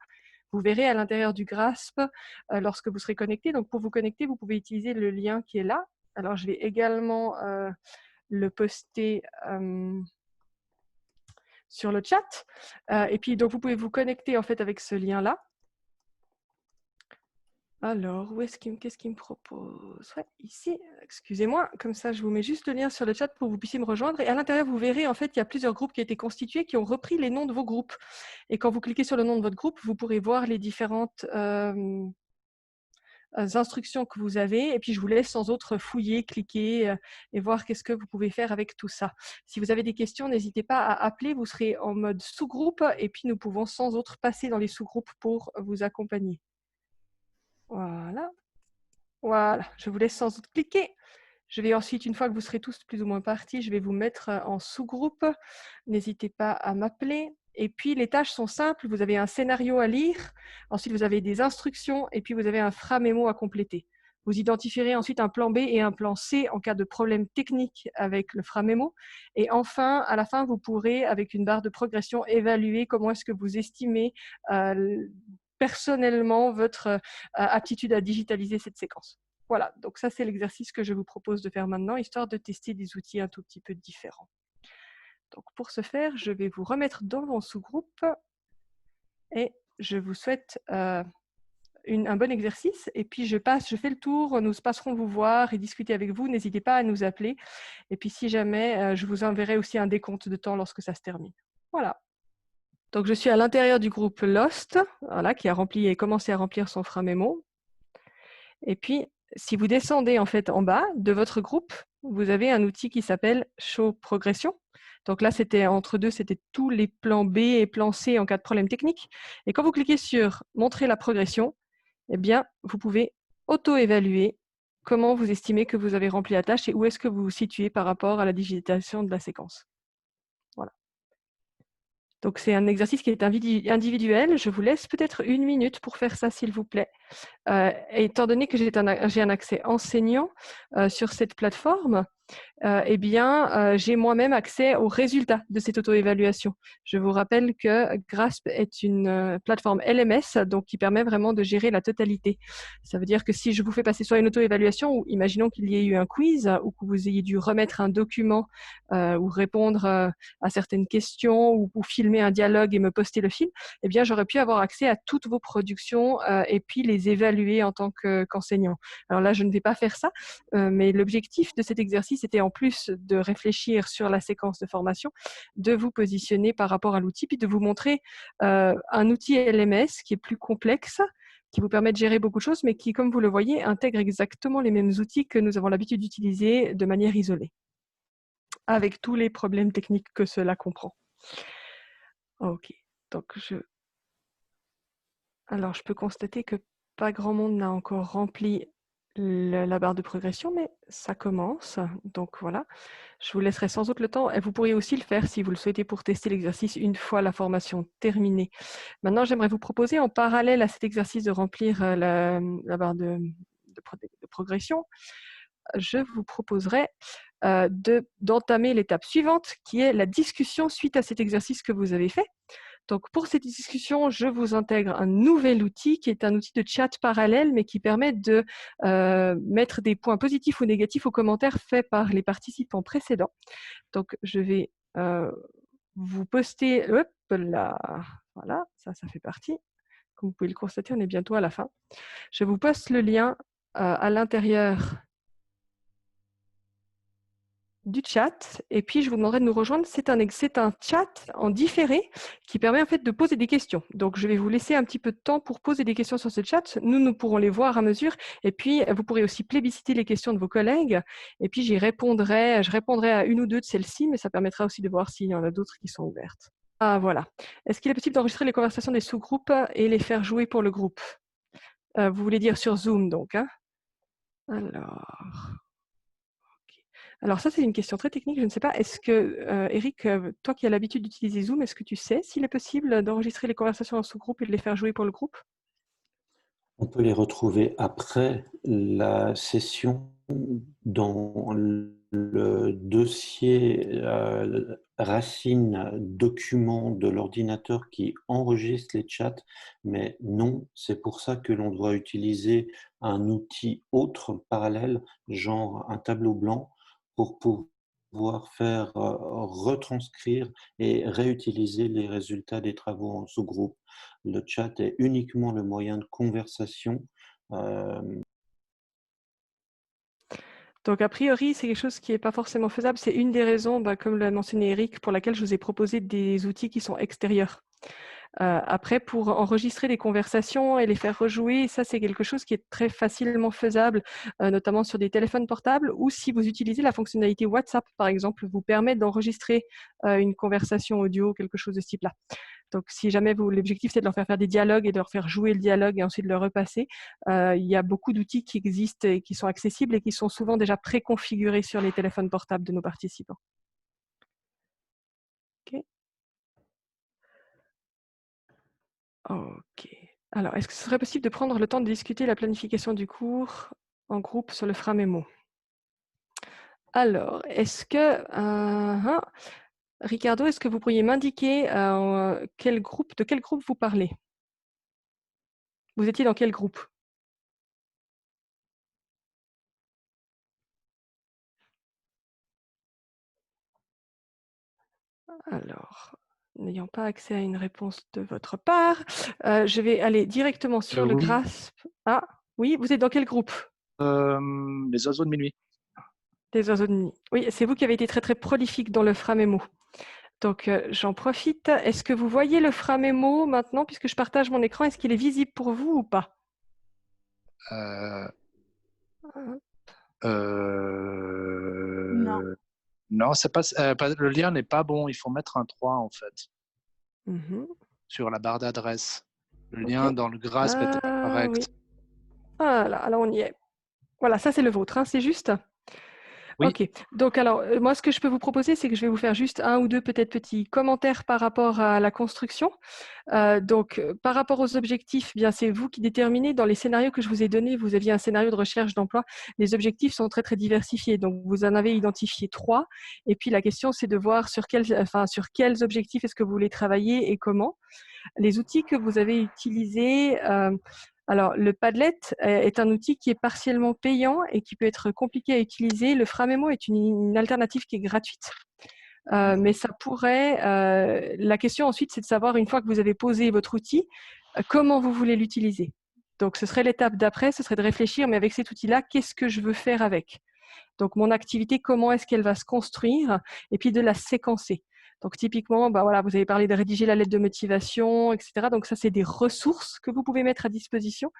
Vous verrez à l'intérieur du Grasp lorsque vous serez connecté. Donc, pour vous connecter, vous pouvez utiliser le lien qui est là. Alors, je vais également le poster sur le chat. Et puis, donc, vous pouvez vous connecter en fait avec ce lien-là. Alors, qu'est-ce qu'il me propose? Ouais, ici, excusez-moi, comme ça je vous mets juste le lien sur le chat pour que vous puissiez me rejoindre. Et à l'intérieur, vous verrez, en fait, il y a plusieurs groupes qui ont été constitués, qui ont repris les noms de vos groupes. Et quand vous cliquez sur le nom de votre groupe, vous pourrez voir les différentes instructions que vous avez. Et puis, je vous laisse sans autre fouiller, cliquer et voir qu'est-ce que vous pouvez faire avec tout ça. Si vous avez des questions, n'hésitez pas à appeler. Vous serez en mode sous-groupe et puis nous pouvons sans autre passer dans les sous-groupes pour vous accompagner. Voilà. Voilà, je vous laisse sans doute cliquer. Je vais ensuite, une fois que vous serez tous plus ou moins partis, je vais vous mettre en sous-groupe. N'hésitez pas à m'appeler. Et puis, les tâches sont simples. Vous avez un scénario à lire. Ensuite, vous avez des instructions. Et puis, vous avez un fra-mémo à compléter. Vous identifierez ensuite un plan B et un plan C en cas de problème technique avec le fra-mémo. Et enfin, à la fin, vous pourrez, avec une barre de progression, évaluer comment est-ce que vous estimez personnellement votre aptitude à digitaliser cette séquence. Voilà, donc ça c'est l'exercice que je vous propose de faire maintenant, histoire de tester des outils un tout petit peu différents. Donc pour ce faire, je vais vous remettre dans mon sous-groupe et je vous souhaite un bon exercice. Et puis je fais le tour, nous passerons vous voir et discuter avec vous. N'hésitez pas à nous appeler. Et puis si jamais, je vous enverrai aussi un décompte de temps lorsque ça se termine. Voilà. Donc, je suis à l'intérieur du groupe Lost, voilà, qui a rempli et commencé à remplir son fra-mémo. Et puis, si vous descendez en fait en bas de votre groupe, vous avez un outil qui s'appelle Show Progression. Donc là, c'était entre deux, c'était tous les plans B et plans C en cas de problème technique. Et quand vous cliquez sur Montrer la progression, eh bien, vous pouvez auto-évaluer comment vous estimez que vous avez rempli la tâche et où est-ce que vous vous situez par rapport à la digitalisation de la séquence. Voilà. Donc, c'est un exercice qui est individuel. Je vous laisse peut-être 1 minute pour faire ça, s'il vous plaît. Étant donné que j'ai un accès enseignant sur cette plateforme, eh bien, j'ai moi-même accès aux résultats de cette auto-évaluation. Je vous rappelle que Grasp est une plateforme LMS, donc qui permet vraiment de gérer la totalité. Ça veut dire que si je vous fais passer soit une auto-évaluation, ou imaginons qu'il y ait eu un quiz, ou que vous ayez dû remettre un document, ou répondre à certaines questions, ou filmer un dialogue et me poster le film, eh bien, j'aurais pu avoir accès à toutes vos productions et puis les évaluer en tant qu'enseignant. Alors là, je ne vais pas faire ça, mais l'objectif de cet exercice était, en plus de réfléchir sur la séquence de formation, de vous positionner par rapport à l'outil, puis de vous montrer un outil LMS qui est plus complexe, qui vous permet de gérer beaucoup de choses, mais qui, comme vous le voyez, intègre exactement les mêmes outils que nous avons l'habitude d'utiliser de manière isolée, avec tous les problèmes techniques que cela comprend. Ok, donc alors je peux constater que pas grand monde n'a encore rempli la barre de progression, mais ça commence. Donc voilà, je vous laisserai sans doute le temps. Et vous pourriez aussi le faire si vous le souhaitez pour tester l'exercice une fois la formation terminée. Maintenant, j'aimerais vous proposer en parallèle à cet exercice de remplir la barre de progression, je vous proposerai d'entamer l'étape suivante, qui est la discussion suite à cet exercice que vous avez fait. Donc, pour cette discussion, je vous intègre un nouvel outil qui est un outil de chat parallèle, mais qui permet de mettre des points positifs ou négatifs aux commentaires faits par les participants précédents. Donc, je vais vous poster, hop là, voilà, ça fait partie. Comme vous pouvez le constater, on est bientôt à la fin. Je vous poste le lien à l'intérieur du chat, et puis je vous demanderai de nous rejoindre. C'est un chat en différé qui permet en fait de poser des questions. Donc je vais vous laisser un petit peu de temps pour poser des questions sur ce chat. Nous pourrons les voir à mesure, et puis vous pourrez aussi plébisciter les questions de vos collègues, et puis je répondrai à une ou deux de celles-ci, mais ça permettra aussi de voir s'il y en a d'autres qui sont ouvertes. Ah voilà. Est-ce qu'il est possible d'enregistrer les conversations des sous-groupes et les faire jouer pour le groupe? Vous voulez dire sur Zoom, donc, hein? Alors ça, c'est une question très technique. Je ne sais pas, est-ce que, Eric, toi qui as l'habitude d'utiliser Zoom, est-ce que tu sais s'il est possible d'enregistrer les conversations en sous-groupe et de les faire jouer pour le groupe? On peut les retrouver après la session dans le dossier racine document de l'ordinateur qui enregistre les chats, mais non, c'est pour ça que l'on doit utiliser un outil autre parallèle, genre un tableau blanc, pour pouvoir faire retranscrire et réutiliser les résultats des travaux en sous-groupe. Le chat est uniquement le moyen de conversation. Donc a priori, c'est quelque chose qui n'est pas forcément faisable. C'est une des raisons, comme l'a mentionné Eric, pour laquelle je vous ai proposé des outils qui sont extérieurs. Après, pour enregistrer des conversations et les faire rejouer, ça c'est quelque chose qui est très facilement faisable, notamment sur des téléphones portables, ou si vous utilisez la fonctionnalité WhatsApp, par exemple, vous permet d'enregistrer une conversation audio, quelque chose de ce type-là. Donc, si jamais l'objectif c'est de leur faire des dialogues et de leur faire jouer le dialogue et ensuite de le repasser, il y a beaucoup d'outils qui existent et qui sont accessibles et qui sont souvent déjà préconfigurés sur les téléphones portables de nos participants. Ok. Ok. Alors, est-ce que ce serait possible de prendre le temps de discuter la planification du cours en groupe sur le Framémo? Alors, est-ce que, Ricardo, est-ce que vous pourriez m'indiquer de quel groupe vous parlez? Vous étiez dans quel groupe? Alors, n'ayant pas accès à une réponse de votre part, je vais aller directement sur le Oui, Grasp. Ah, oui, vous êtes dans quel groupe? les oiseaux de minuit. Des oiseaux de nuit. Oui, c'est vous qui avez été très très prolifique dans le Framémo. Donc, j'en profite. Est-ce que vous voyez le Framémo maintenant, puisque je partage mon écran? Est-ce qu'il est visible pour vous ou pas? Non. Non, c'est pas, le lien n'est pas bon. Il faut mettre un 3 en fait Mhm. sur la barre d'adresse. Le Ok. lien dans le Grasp était pas correct. Oui. Voilà, alors on y est. Voilà, ça c'est le vôtre, hein, c'est juste? Oui. Ok, donc alors moi ce que je peux vous proposer, c'est que je vais vous faire juste un ou deux peut-être petits commentaires par rapport à la construction. Par rapport aux objectifs, bien c'est vous qui déterminez. Dans les scénarios que je vous ai donnés, vous aviez un scénario de recherche d'emploi. Les objectifs sont très très diversifiés, donc vous en avez identifié 3. Et puis la question c'est de voir sur quels objectifs est-ce que vous voulez travailler et comment. Les outils que vous avez utilisés, alors le Padlet est un outil qui est partiellement payant et qui peut être compliqué à utiliser. Le Framemo est une alternative qui est gratuite. Mais ça pourrait, la question ensuite, c'est de savoir, une fois que vous avez posé votre outil, comment vous voulez l'utiliser. Donc, ce serait l'étape d'après, ce serait de réfléchir, mais avec cet outil-là, qu'est-ce que je veux faire avec? Donc, mon activité, comment est-ce qu'elle va se construire? Et puis, de la séquencer. Donc, typiquement, bah voilà, vous avez parlé de rédiger la lettre de motivation, etc. Donc, ça, c'est des ressources que vous pouvez mettre à disposition.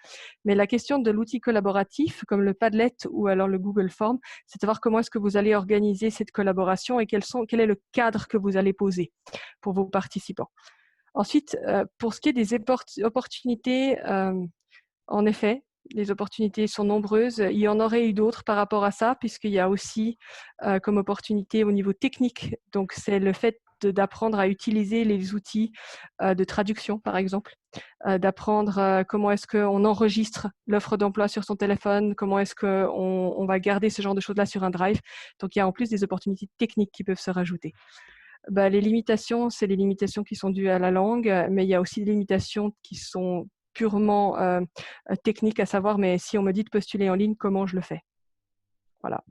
Mais la question de l'outil collaboratif, comme le Padlet ou alors le Google Form, c'est de savoir comment est-ce que vous allez organiser cette collaboration et quel est le cadre que vous allez poser pour vos participants. Ensuite, pour ce qui est des opportunités, en effet, les opportunités sont nombreuses. Il y en aurait eu d'autres par rapport à ça, puisqu'il y a aussi comme opportunité au niveau technique. Donc, c'est le fait d'apprendre à utiliser les outils de traduction, par exemple, d'apprendre comment est-ce qu'on enregistre l'offre d'emploi sur son téléphone, comment est-ce qu'on va garder ce genre de choses-là sur un drive. Donc, il y a en plus des opportunités techniques qui peuvent se rajouter. Bah, les limitations, c'est les limitations qui sont dues à la langue, mais il y a aussi des limitations qui sont purement techniques, à savoir, mais si on me dit de postuler en ligne, comment je le fais? Voilà.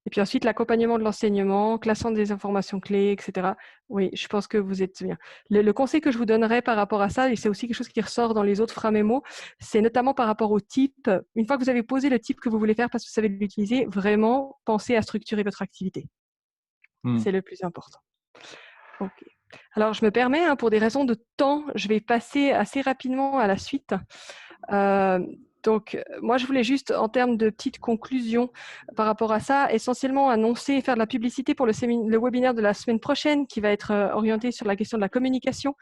Et puis ensuite, l'accompagnement de l'enseignement, classant des informations clés, etc. Oui, je pense que vous êtes bien. Le conseil que je vous donnerais par rapport à ça, et c'est aussi quelque chose qui ressort dans les autres Framemo, c'est notamment par rapport au type. Une fois que vous avez posé le type que vous voulez faire parce que vous savez l'utiliser, vraiment pensez à structurer votre activité. C'est le plus important. Ok. Alors, je me permets, hein, pour des raisons de temps, je vais passer assez rapidement à la suite. Moi, je voulais juste, en termes de petites conclusions par rapport à ça, essentiellement annoncer et faire de la publicité pour le webinaire de la semaine prochaine qui va être orienté sur la question de la communication,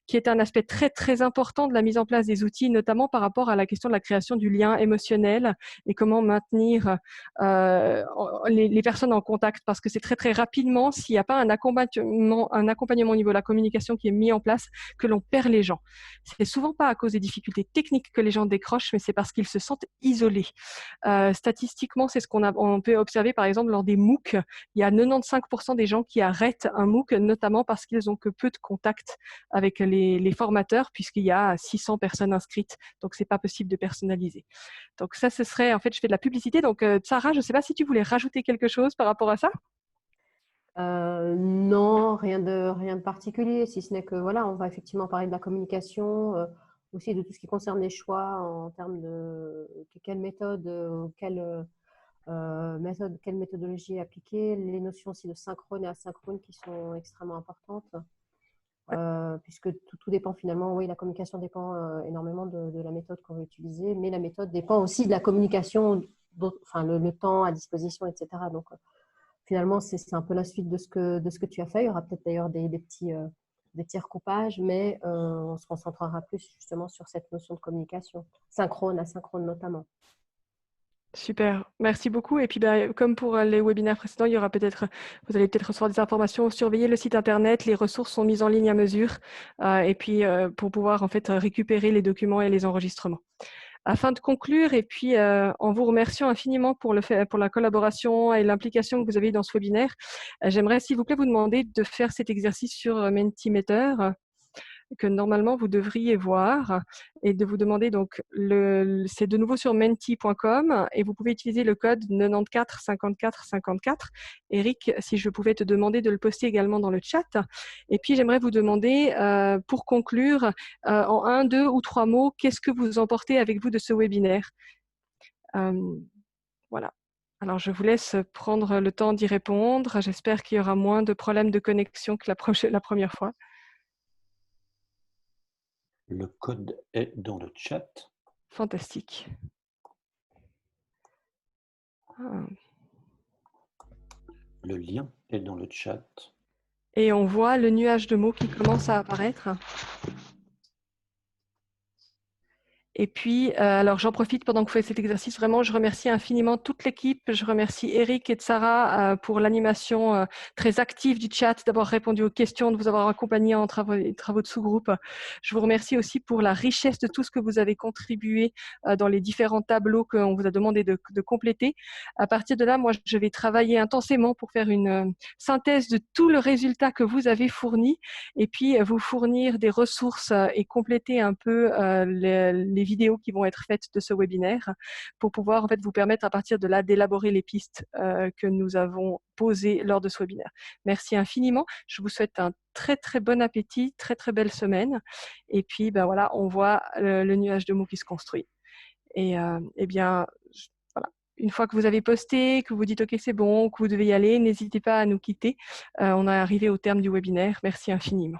qui est un aspect très, très important de la mise en place des outils, notamment par rapport à la question de la création du lien émotionnel et comment maintenir les personnes en contact, parce que c'est très, très rapidement, s'il n'y a pas un accompagnement au niveau de la communication qui est mis en place, que l'on perd les gens. C'est souvent pas à cause des difficultés techniques que les gens décrochent, mais c'est parce qu'ils se sentent isolés. Statistiquement, c'est ce on peut observer par exemple lors des MOOC. Il y a 95% des gens qui arrêtent un MOOC, notamment parce qu'ils ont que peu de contact avec les formateurs, puisqu'il y a 600 personnes inscrites. Donc, c'est pas possible de personnaliser. Donc, ça, ce serait, en fait, je fais de la publicité. Donc, Sarah, je ne sais pas si tu voulais rajouter quelque chose par rapport à ça? Non, rien de particulier, si ce n'est que voilà, on va effectivement parler de la communication, aussi de tout ce qui concerne les choix en termes de quelle méthode, quelle méthodologie appliquer, les notions aussi de synchrone et asynchrone qui sont extrêmement importantes, puisque tout dépend finalement, oui, la communication dépend énormément de la méthode qu'on veut utiliser, mais la méthode dépend aussi de la communication, enfin le temps à disposition, etc. Donc, finalement, c'est un peu la suite de ce que tu as fait. Il y aura peut-être d'ailleurs des petits recoupages, mais on se concentrera plus justement sur cette notion de communication, synchrone, asynchrone notamment. Super, merci beaucoup. Et puis, comme pour les webinaires précédents, vous allez peut-être recevoir des informations. Surveillez le site internet, les ressources sont mises en ligne à mesure, et puis pour pouvoir en fait récupérer les documents et les enregistrements. Afin de conclure, et puis en vous remerciant infiniment pour la collaboration et l'implication que vous avez dans ce webinaire, j'aimerais s'il vous plaît vous demander de faire cet exercice sur Mentimeter que normalement vous devriez voir, et de vous demander donc, c'est de nouveau sur menti.com et vous pouvez utiliser le code 94 54 54. Eric, si je pouvais te demander de le poster également dans le chat. Et puis j'aimerais vous demander, pour conclure, en 1, 2 ou 3 mots, qu'est-ce que vous emportez avec vous de ce webinaire? Voilà. Alors, je vous laisse prendre le temps d'y répondre. J'espère qu'il y aura moins de problèmes de connexion que la première fois. Le code est dans le chat. Fantastique. Le lien est dans le chat. Et on voit le nuage de mots qui commence à apparaître. Et puis, alors j'en profite pendant que vous faites cet exercice, vraiment, je remercie infiniment toute l'équipe. Je remercie Eric et Sarah pour l'animation très active du chat, d'avoir répondu aux questions, de vous avoir accompagné en travaux de sous-groupe. Je vous remercie aussi pour la richesse de tout ce que vous avez contribué dans les différents tableaux qu'on vous a demandé de compléter. À partir de là, moi, je vais travailler intensément pour faire une synthèse de tout le résultat que vous avez fourni et puis vous fournir des ressources et compléter un peu les vidéos qui vont être faites de ce webinaire pour pouvoir en fait vous permettre à partir de là d'élaborer les pistes que nous avons posées lors de ce webinaire. Merci infiniment. Je vous souhaite un très très bon appétit, très très belle semaine. Et puis ben voilà, on voit le nuage de mots qui se construit. Et bien voilà. Une fois que vous avez posté, que vous dites OK c'est bon, que vous devez y aller, n'hésitez pas à nous quitter. On est arrivé au terme du webinaire. Merci infiniment.